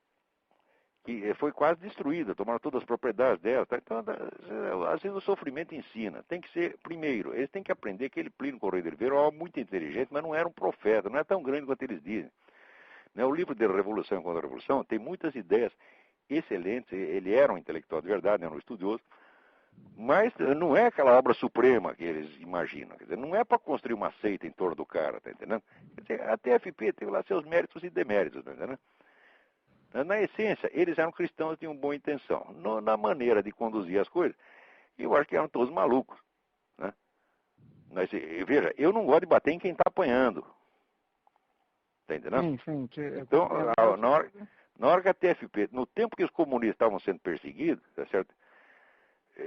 que foi quase destruída, tomaram todas as propriedades dela. Tá? Então, às vezes o sofrimento ensina. Tem que ser, primeiro, eles têm que aprender que aquele Plínio Correia de Oliveira era muito inteligente, mas não era um profeta, não é tão grande quanto eles dizem. O livro de Revolução contra a Revolução tem muitas ideias excelentes, ele era um intelectual de verdade, era um estudioso, mas não é aquela obra suprema que eles imaginam. Quer dizer, não é para construir uma seita em torno do cara, tá entendendo? Quer dizer, a TFP tem lá seus méritos e deméritos, tá entendendo? Na essência, eles eram cristãos e tinham boa intenção. Na maneira de conduzir as coisas, eu acho que eram todos malucos, né? Mas, veja, eu não gosto de bater em quem está apanhando. Tá entendendo? Sim. Então, na hora que a TFP, no tempo que os comunistas estavam sendo perseguidos, tá certo?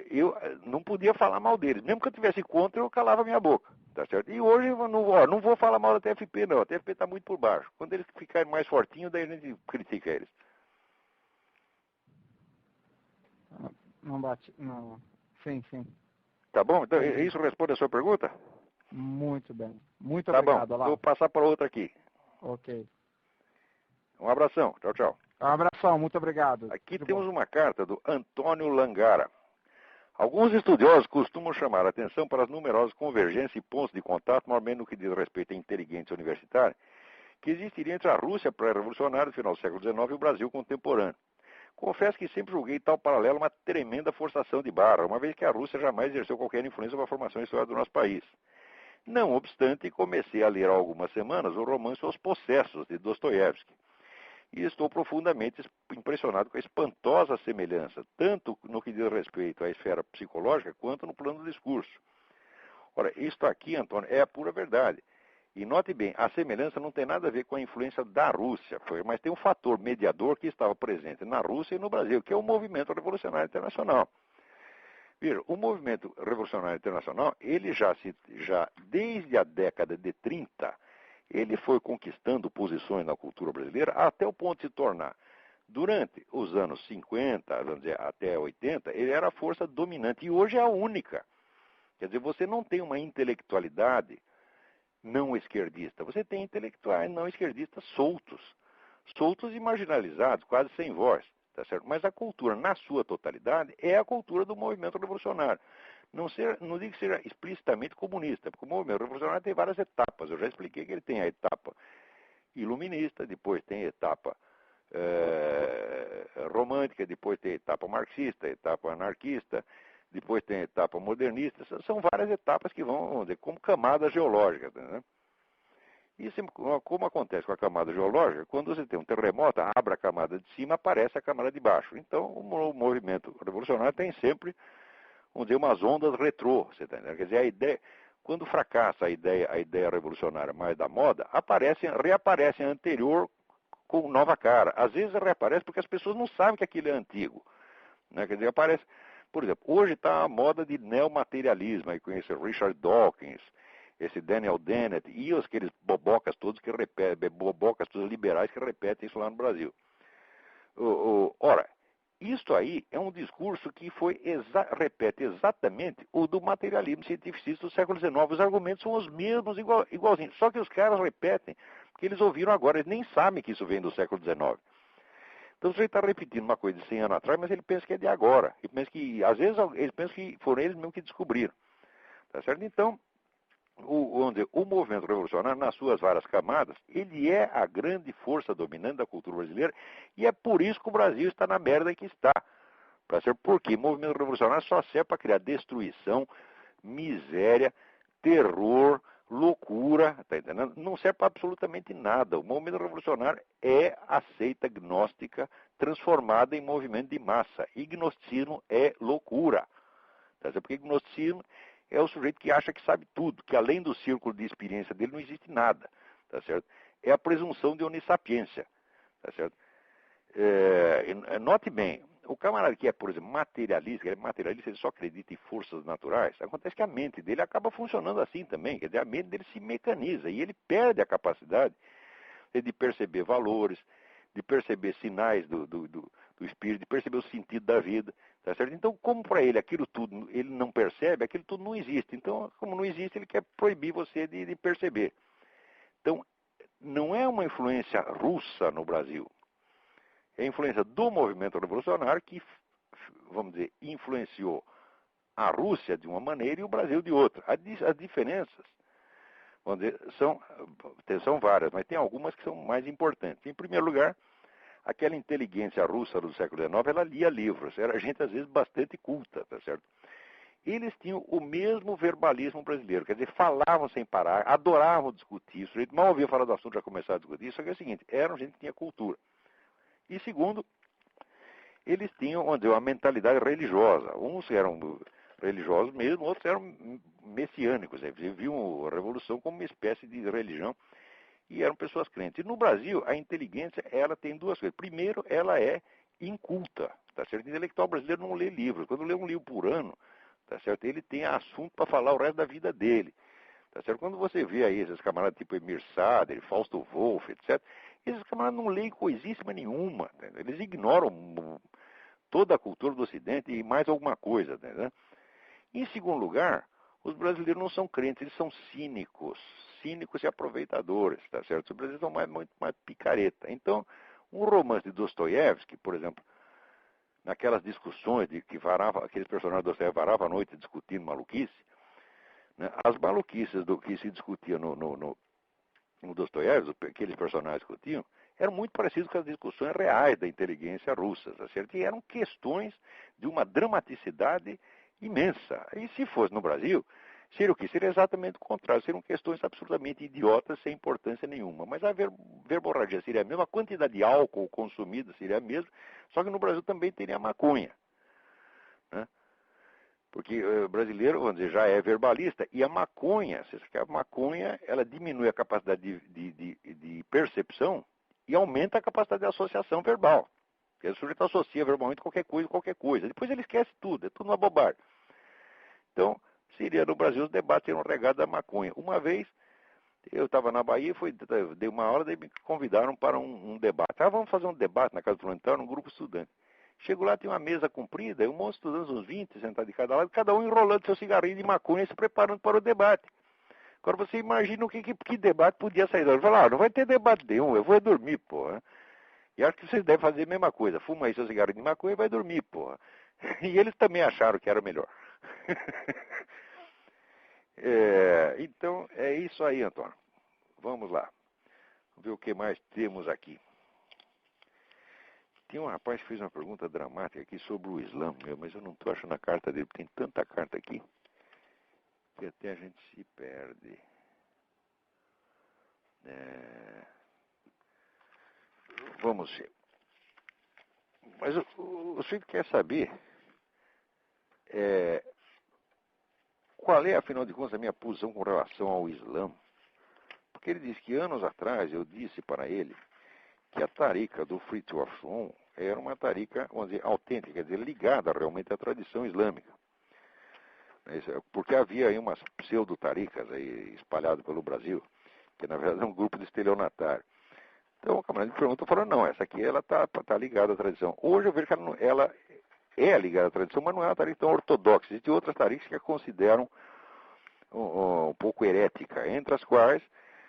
Eu não podia falar mal deles. Mesmo que eu tivesse contra, eu calava minha boca, tá certo? E hoje eu não vou falar mal da TFP, não. A TFP está muito por baixo. Quando eles ficarem mais fortinhos, daí a gente critica eles. Não bate, não. Sim. Tá bom? Então, isso responde a sua pergunta? Muito bem. Muito tá obrigado, bom. Olavo. Vou passar para outra aqui. Ok. Um abração. Tchau, tchau. Um abração, muito obrigado. Aqui temos uma carta do Antônio Langara. Alguns estudiosos costumam chamar a atenção para as numerosas convergências e pontos de contato, normalmente no que diz respeito a inteligência universitária, que existiria entre a Rússia pré-revolucionária do final do século XIX e o Brasil contemporâneo. Confesso que sempre julguei tal paralelo uma tremenda forçação de barra, uma vez que a Rússia jamais exerceu qualquer influência sobre a formação histórica do nosso país. Não obstante, comecei a ler há algumas semanas o romance Os Possessos, de Dostoiévski. E estou profundamente impressionado com a espantosa semelhança, tanto no que diz respeito à esfera psicológica, quanto no plano do discurso. Ora, isto aqui, Antônio, é a pura verdade. E note bem, a semelhança não tem nada a ver com a influência da Rússia, mas tem um fator mediador que estava presente na Rússia e no Brasil, que é o movimento revolucionário internacional. Veja, o movimento revolucionário internacional, ele já desde a década de 30, ele foi conquistando posições na cultura brasileira até o ponto de se tornar, durante os anos 50, vamos dizer, até 80, ele era a força dominante e hoje é a única. Quer dizer, você não tem uma intelectualidade não esquerdista, você tem intelectuais não esquerdistas soltos e marginalizados, quase sem voz. Tá certo? Mas a cultura, na sua totalidade, é a cultura do movimento revolucionário. Não digo que seja explicitamente comunista, porque o movimento revolucionário tem várias etapas. Eu já expliquei que ele tem a etapa iluminista, depois tem a etapa romântica, depois tem a etapa marxista, a etapa anarquista, depois tem a etapa modernista. São várias etapas que vão, vamos dizer, como camadas geológicas, né? Isso, como acontece com a camada geológica, quando você tem um terremoto, abre a camada de cima, aparece a camada de baixo. Então, o movimento revolucionário tem sempre, vamos dizer, umas ondas retrô. Você está entendendo? Quer dizer, a ideia, quando fracassa a ideia revolucionária mais da moda, reaparece a anterior com nova cara. Às vezes reaparece porque as pessoas não sabem que aquilo é antigo. Né? Quer dizer, aparece, por exemplo, hoje está a moda de neomaterialismo, aí com esse Richard Dawkins, esse Daniel Dennett e aqueles bobocas todos que repetem, bobocas todos liberais que repetem isso lá no Brasil. Ora, isto aí é um discurso que repete exatamente o do materialismo cientificista do século XIX. Os argumentos são os mesmos, igualzinhos. Só que os caras repetem, porque eles ouviram agora, eles nem sabem que isso vem do século XIX. Então você está repetindo uma coisa de 100 anos atrás, mas ele pensa que é de agora. Ele pensa que, às vezes, eles pensam que foram eles mesmos que descobriram. Tá certo? Então, o movimento revolucionário, nas suas várias camadas, ele é a grande força dominante da cultura brasileira e é por isso que o Brasil está na merda que está. Porque o movimento revolucionário só serve para criar destruição, miséria, terror, loucura, tá entendendo? Não serve para absolutamente nada. O movimento revolucionário é a seita gnóstica transformada em movimento de massa. E gnosticismo é loucura. Tá certo? Porque gnosticismo é o sujeito que acha que sabe tudo, que além do círculo de experiência dele não existe nada, tá certo? É a presunção de onissapiência, tá certo? Note bem, O camarada que é, por exemplo, materialista, ele só acredita em forças naturais. Acontece que a mente dele acaba funcionando assim também. Quer dizer, a mente dele se mecaniza e ele perde a capacidade de perceber valores, de perceber sinais do espírito, de perceber o sentido da vida. Tá certo? Então, como para ele aquilo tudo ele não percebe, aquilo tudo não existe. Então, como não existe, ele quer proibir você de perceber. Então, não é uma influência russa no Brasil. É a influência do movimento revolucionário que, vamos dizer, influenciou a Rússia de uma maneira e o Brasil de outra. As diferenças, vamos dizer, são várias, mas tem algumas que são mais importantes. Em primeiro lugar, aquela inteligência russa do século XIX, ela lia livros. Era gente, às vezes, bastante culta, tá certo? Eles tinham o mesmo verbalismo brasileiro, quer dizer, falavam sem parar, adoravam discutir isso. Mal ouvia falar do assunto, já começaram a discutir. Só que é o seguinte, eram gente que tinha cultura. E segundo, eles tinham, vamos dizer, uma mentalidade religiosa. Uns eram religiosos mesmo, outros eram messiânicos. Eles viam a revolução como uma espécie de religião e eram pessoas crentes. E no Brasil, a inteligência, ela tem duas coisas. Primeiro, ela é inculta, tá certo? O intelectual brasileiro não lê livros. Quando lê um livro por ano, tá certo? Ele tem assunto para falar o resto da vida dele. Tá certo? Quando você vê aí esses camaradas tipo Emir Sader, Fausto Wolff, etc., esses camaradas não leem coisíssima nenhuma. Entendeu? Eles ignoram toda a cultura do Ocidente e mais alguma coisa. Entendeu? Em segundo lugar, os brasileiros não são crentes, eles são cínicos e aproveitadores. Tá certo? Os brasileiros são muito mais picareta. Então, um romance de Dostoiévski, por exemplo, naquelas discussões de que aqueles personagens do Dostoiévski varavam a noite discutindo maluquice, né? As maluquices do que se discutia no Dostoiévski, aqueles personagens discutiam, eram muito parecidos com as discussões reais da inteligência russa, tá certo? E eram questões de uma dramaticidade imensa. E se fosse no Brasil, seria o quê? Seria exatamente o contrário. Seriam questões absolutamente idiotas, sem importância nenhuma. Mas a verborragia seria a mesma, a quantidade de álcool consumida seria a mesma, só que no Brasil também teria a maconha, né? Porque o brasileiro, vamos dizer, já é verbalista, e a maconha, ela diminui a capacidade de percepção e aumenta a capacidade de associação verbal. Porque o sujeito associa verbalmente qualquer coisa. Depois ele esquece tudo, é tudo uma bobagem. Então, seria no Brasil os debates seriam regados à maconha. Uma vez, eu estava na Bahia, dei uma hora, daí me convidaram para um debate. Vamos fazer um debate na casa do Floriano, um grupo estudante. Chego lá, tem uma mesa comprida, e um monte de estudantes, uns 20, sentados de cada lado, cada um enrolando seu cigarrinho de maconha e se preparando para o debate. Agora você imagina que debate podia sair. Eu falei, não vai ter debate nenhum, eu vou dormir, porra. E acho que vocês devem fazer a mesma coisa. Fuma aí seu cigarrinho de maconha e vai dormir, porra. E eles também acharam que era melhor. Então, é isso aí, Antônio. Vamos lá. Vamos ver o que mais temos aqui. Tem um rapaz que fez uma pergunta dramática aqui sobre o Islã, mas eu não estou achando a carta dele. Tem tanta carta aqui que até a gente se perde. Vamos ver. Mas o senhor quer saber qual é, afinal de contas, a minha posição com relação ao Islã? Porque ele disse que anos atrás eu disse para ele que a tarica do Fritjof Afron era uma tarica, vamos dizer, autêntica, quer dizer, ligada realmente à tradição islâmica. Porque havia aí umas pseudo-taricas aí espalhadas pelo Brasil, que na verdade é um grupo de estelionatário. Então o camarada me perguntou, falando, não, essa aqui ela tá ligada à tradição. Hoje eu vejo que ela é ligada à tradição, mas não é uma tarica tão ortodoxa. Existem outras taricas que a consideram um pouco herética, entre as quais,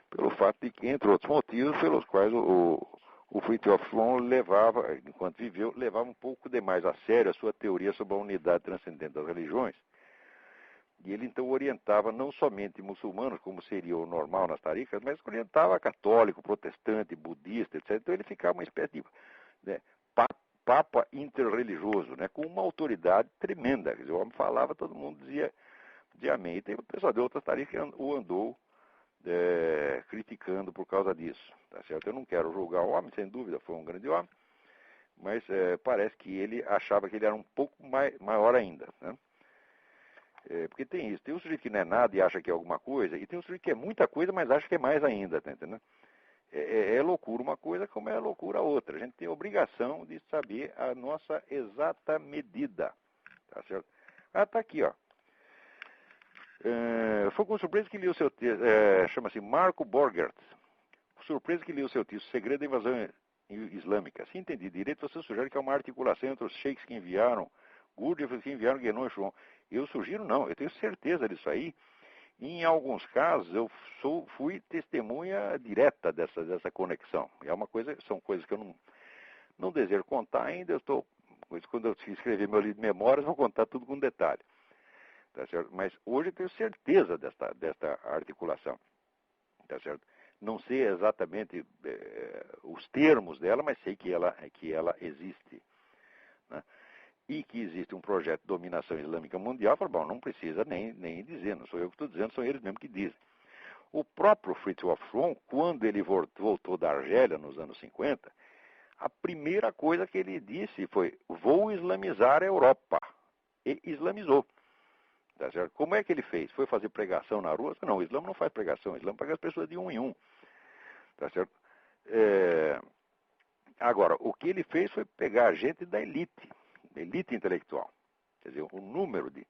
pelo fato de que, entre outros motivos, pelos quais o Fritjof Afron levava, enquanto viveu, levava um pouco demais a sério a sua teoria sobre a unidade transcendente das religiões. E ele então orientava não somente muçulmanos, como seria o normal nas taricas, mas orientava católico, protestante, budista, etc. Então ele ficava uma espécie de papa interreligioso, né, com uma autoridade tremenda. Quer dizer, o homem falava, todo mundo dizia amém. E tem o pessoal de outras taricas que o andou criticando por causa disso. Tá certo? Eu não quero julgar o homem, sem dúvida, foi um grande homem, mas parece que ele achava que ele era um pouco maior ainda, né? Porque tem isso, tem um sujeito que não é nada e acha que é alguma coisa, e tem um sujeito que é muita coisa, mas acha que é mais ainda, tá entendendo? É loucura uma coisa como é loucura outra. A gente tem a obrigação de saber a nossa exata medida. Tá certo? Tá aqui, ó. Foi com surpresa que li o seu texto. Chama-se Marco Borgert. Surpresa que li o seu texto, Segredo da Invasão Islâmica. Se entendi direito, você sugere que é uma articulação entre os sheiks que enviaram Gurdjieff, que enviaram Guénon e Schwan. Eu sugiro não, eu tenho certeza disso aí. Em alguns casos, eu fui testemunha direta dessa conexão. É uma coisa, são coisas que eu não desejo contar ainda. Quando eu escrever meu livro de memórias, vou contar tudo com detalhe. Tá certo? Mas hoje eu tenho certeza desta articulação. Tá certo? Não sei exatamente os termos dela, mas sei que ela existe. Né? E que existe um projeto de dominação islâmica mundial, bom, não precisa nem dizer, não sou eu que estou dizendo, são eles mesmos que dizem. O próprio Fritjof Schwan, quando ele voltou da Argélia nos anos 50, a primeira coisa que ele disse foi: vou islamizar a Europa. E islamizou. Tá certo? Como é que ele fez? Foi fazer pregação na rua? Não, o Islã não faz pregação, o Islã pega as pessoas de um em um. Tá certo? Agora, o que ele fez foi pegar gente da elite intelectual. Quer dizer, um número de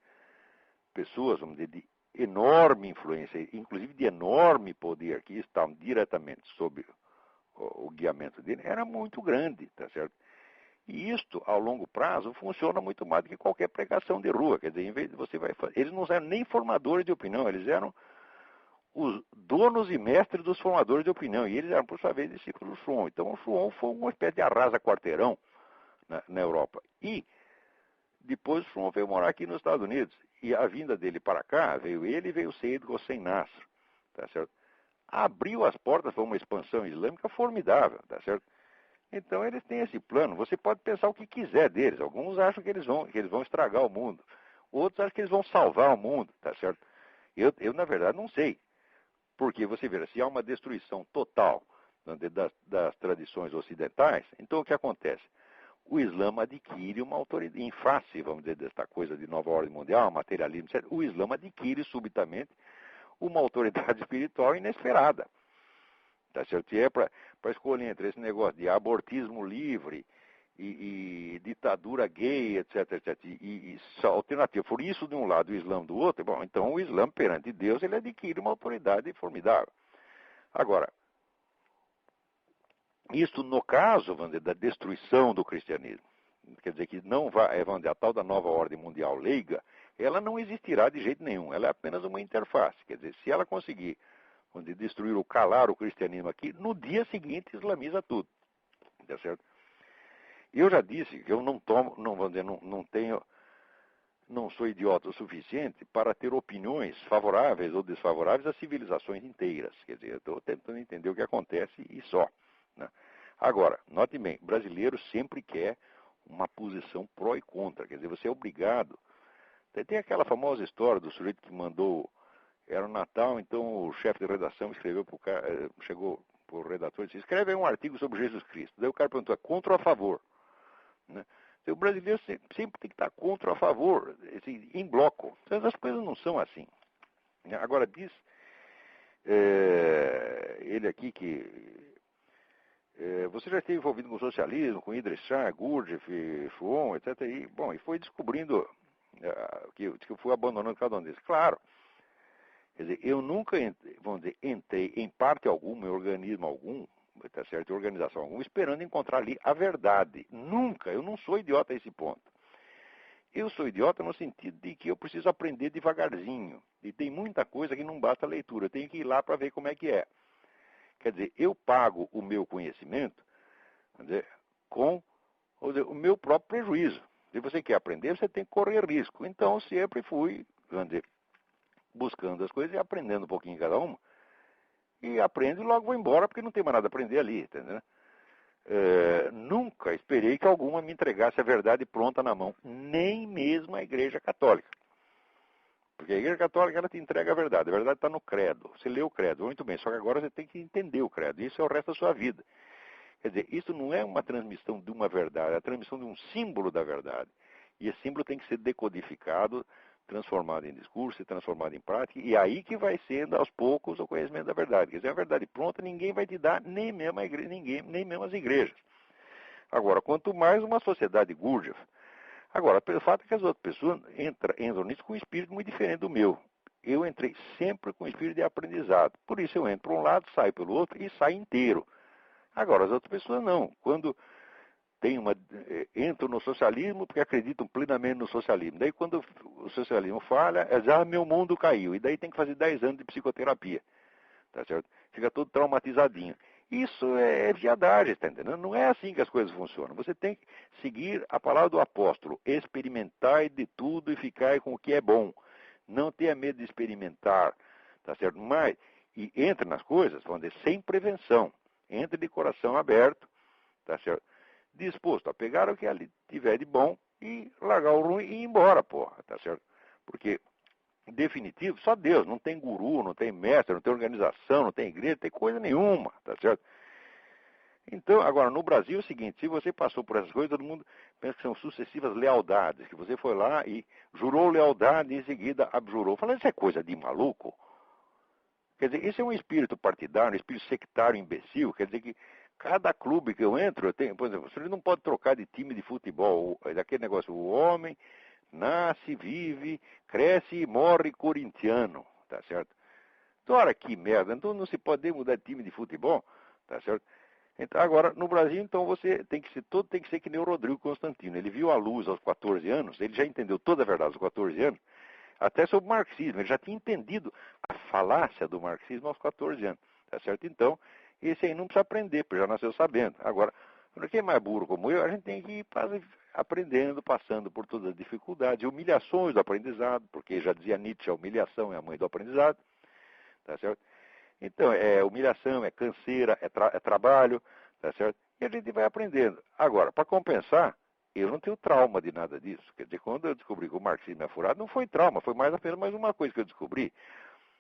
pessoas, vamos dizer, de enorme influência, inclusive de enorme poder, que estavam diretamente sob o guiamento dele, era muito grande, tá certo? E isto, ao longo prazo, funciona muito mais do que qualquer pregação de rua. Quer dizer, em vez de você vai fazer... Eles não eram nem formadores de opinião, eles eram os donos e mestres dos formadores de opinião. E eles eram, por sua vez, discípulos do Schwan. Então, o Schwan foi uma espécie de arrasa-quarteirão na Europa. E depois o Schwan veio morar aqui nos Estados Unidos. E a vinda dele para cá, veio ele e veio o Seyyed Hossein Nasr. Tá certo? Abriu as portas para uma expansão islâmica formidável, tá certo? Então eles têm esse plano. Você pode pensar o que quiser deles. Alguns acham que eles vão estragar o mundo. Outros acham que eles vão salvar o mundo, tá certo? Eu na verdade, não sei. Porque você vê, se há uma destruição total das tradições ocidentais, então o que acontece? O Islã adquire uma autoridade, em face, vamos dizer, desta coisa de nova ordem mundial, materialismo, etc. O Islã adquire subitamente uma autoridade espiritual inesperada. Tá certo? E é para escolher entre esse negócio de abortismo livre e ditadura gay, etc, etc, e alternativa. Por isso de um lado, o Islã do outro, bom, então o Islã perante Deus, ele adquire uma autoridade formidável. Agora, isto no caso, vamos dizer, da destruição do cristianismo, quer dizer que não vai, vamos dizer, a tal da nova ordem mundial leiga, ela não existirá de jeito nenhum, ela é apenas uma interface, quer dizer, se ela conseguir onde destruir ou calar o cristianismo aqui, no dia seguinte islamiza tudo. Tá certo? Eu já disse que eu não sou idiota o suficiente para ter opiniões favoráveis ou desfavoráveis às civilizações inteiras. Quer dizer, eu estou tentando entender o que acontece e só. Né? Agora, note bem, brasileiro sempre quer uma posição pró e contra. Quer dizer, você é obrigado. Tem aquela famosa história do sujeito que mandou... Era o Natal, então o chefe de redação chegou para o redator e disse: escreve aí um artigo sobre Jesus Cristo. Daí o cara perguntou: é contra ou a favor? Né? Então, o brasileiro sempre tem que estar contra ou a favor, assim, em bloco. Então, as coisas não são assim. Agora, diz ele aqui que você já esteve envolvido com o socialismo, com Idris Shah, Gurdjieff, Schwan, etc. E foi descobrindo que eu fui abandonando cada um deles. Claro. Quer dizer, eu nunca, entrei em parte alguma, em organismo algum, tá certo, em organização alguma, esperando encontrar ali a verdade. Nunca, eu não sou idiota a esse ponto. Eu sou idiota no sentido de que eu preciso aprender devagarzinho. E tem muita coisa que não basta a leitura, eu tenho que ir lá para ver como é que é. Quer dizer, eu pago o meu conhecimento, quer dizer, com o meu próprio prejuízo. Se você quer aprender, você tem que correr risco. Então, sempre fui, vamos dizer, buscando as coisas e aprendendo um pouquinho cada uma. E aprendo e logo vou embora, porque não tem mais nada a aprender ali, entendeu? Nunca esperei que alguma me entregasse a verdade pronta na mão. Nem mesmo a Igreja Católica. Porque a Igreja Católica, ela te entrega a verdade está no credo. Você lê o credo, muito bem, só que agora você tem que entender o credo. Isso é o resto da sua vida. Quer dizer, isso não é uma transmissão de uma verdade, é a transmissão de um símbolo da verdade. E esse símbolo tem que ser decodificado transformado em discurso, transformado em prática, e aí que vai sendo aos poucos o conhecimento da verdade. Quer dizer, a verdade pronta ninguém vai te dar, nem mesmo a igreja, nem mesmo as igrejas. Agora, quanto mais uma sociedade Gurdjieff. Agora, o fato é que as outras pessoas entram nisso com um espírito muito diferente do meu. Eu entrei sempre com um espírito de aprendizado. Por isso eu entro por um lado, saio pelo outro e saio inteiro. Agora, as outras pessoas não. Quando entram no socialismo porque acreditam plenamente no socialismo. Daí quando o socialismo falha, meu mundo caiu. E daí tem que fazer 10 anos de psicoterapia. Tá certo? Fica todo traumatizadinho. Isso é viadagem, está entendendo? Não é assim que as coisas funcionam. Você tem que seguir a palavra do apóstolo. Experimentai de tudo e ficai com o que é bom. Não tenha medo de experimentar. Tá certo? Mas, e entre nas coisas, vamos dizer, sem prevenção. Entre de coração aberto. Tá certo? Disposto a pegar o que ali tiver de bom e largar o ruim e ir embora, porra. Tá certo? Porque definitivo, só Deus, não tem guru, não tem mestre, não tem organização, não tem igreja, não tem coisa nenhuma, tá certo? Então, agora, no Brasil é o seguinte, se você passou por essas coisas, todo mundo pensa que são sucessivas lealdades, que você foi lá e jurou lealdade e em seguida abjurou. Falando, isso é coisa de maluco. Quer dizer, isso é um espírito partidário, um espírito sectário imbecil, quer dizer que cada clube que eu entro, por exemplo, você não pode trocar de time de futebol, daquele negócio, o homem nasce, vive, cresce e morre corintiano, tá certo? Então, olha que merda, então não se pode mudar de time de futebol, tá certo? Então, agora, no Brasil, então, todo tem que ser que nem o Rodrigo Constantino. Ele viu a luz aos 14 anos, ele já entendeu toda a verdade aos 14 anos, até sobre o marxismo, ele já tinha entendido a falácia do marxismo aos 14 anos, tá certo? Então, esse aí não precisa aprender, porque já nasceu sabendo. Agora, quem é mais burro como eu, a gente tem que ir aprendendo, passando por todas as dificuldades, humilhações do aprendizado, porque já dizia Nietzsche, a humilhação é a mãe do aprendizado, tá certo? Então, é humilhação, é canseira, é trabalho, tá certo? E a gente vai aprendendo. Agora, para compensar, eu não tenho trauma de nada disso. Quer dizer, quando eu descobri que o marxismo é furado, não foi trauma, foi mais apenas mais uma coisa que eu descobri.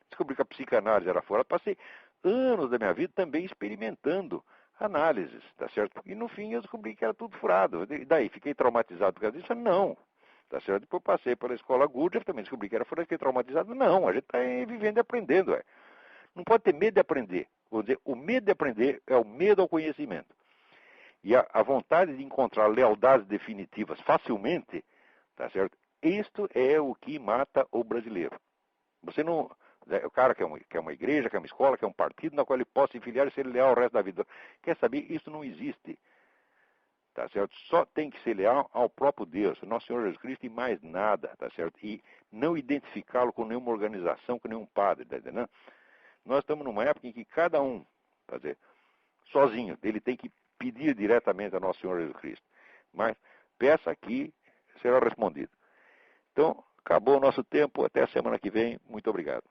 Descobri que a psicanálise era furada, passei anos da minha vida também experimentando análises, tá certo? E no fim eu descobri que era tudo furado. E daí, fiquei traumatizado por causa disso? Não. Tá certo? Depois passei pela escola Gurdjieff, também descobri que era furado, fiquei traumatizado? Não, a gente está vivendo e aprendendo, é. Não pode ter medo de aprender. Vou dizer, o medo de aprender é o medo ao conhecimento. E a vontade de encontrar lealdades definitivas facilmente, tá certo? Isto é o que mata o brasileiro. Você não... O cara quer uma igreja, quer uma escola, quer um partido na qual ele possa se filiar e ser leal ao resto da vida. Quer saber? Isso não existe. Tá certo? Só tem que ser leal ao próprio Deus, Nosso Senhor Jesus Cristo e mais nada, tá certo? E não identificá-lo com nenhuma organização, com nenhum padre, tá entendendo? Nós estamos numa época em que cada um, quer dizer, sozinho, ele tem que pedir diretamente a Nosso Senhor Jesus Cristo. Mas peça aqui, será respondido. Então, acabou o nosso tempo, até a semana que vem, muito obrigado.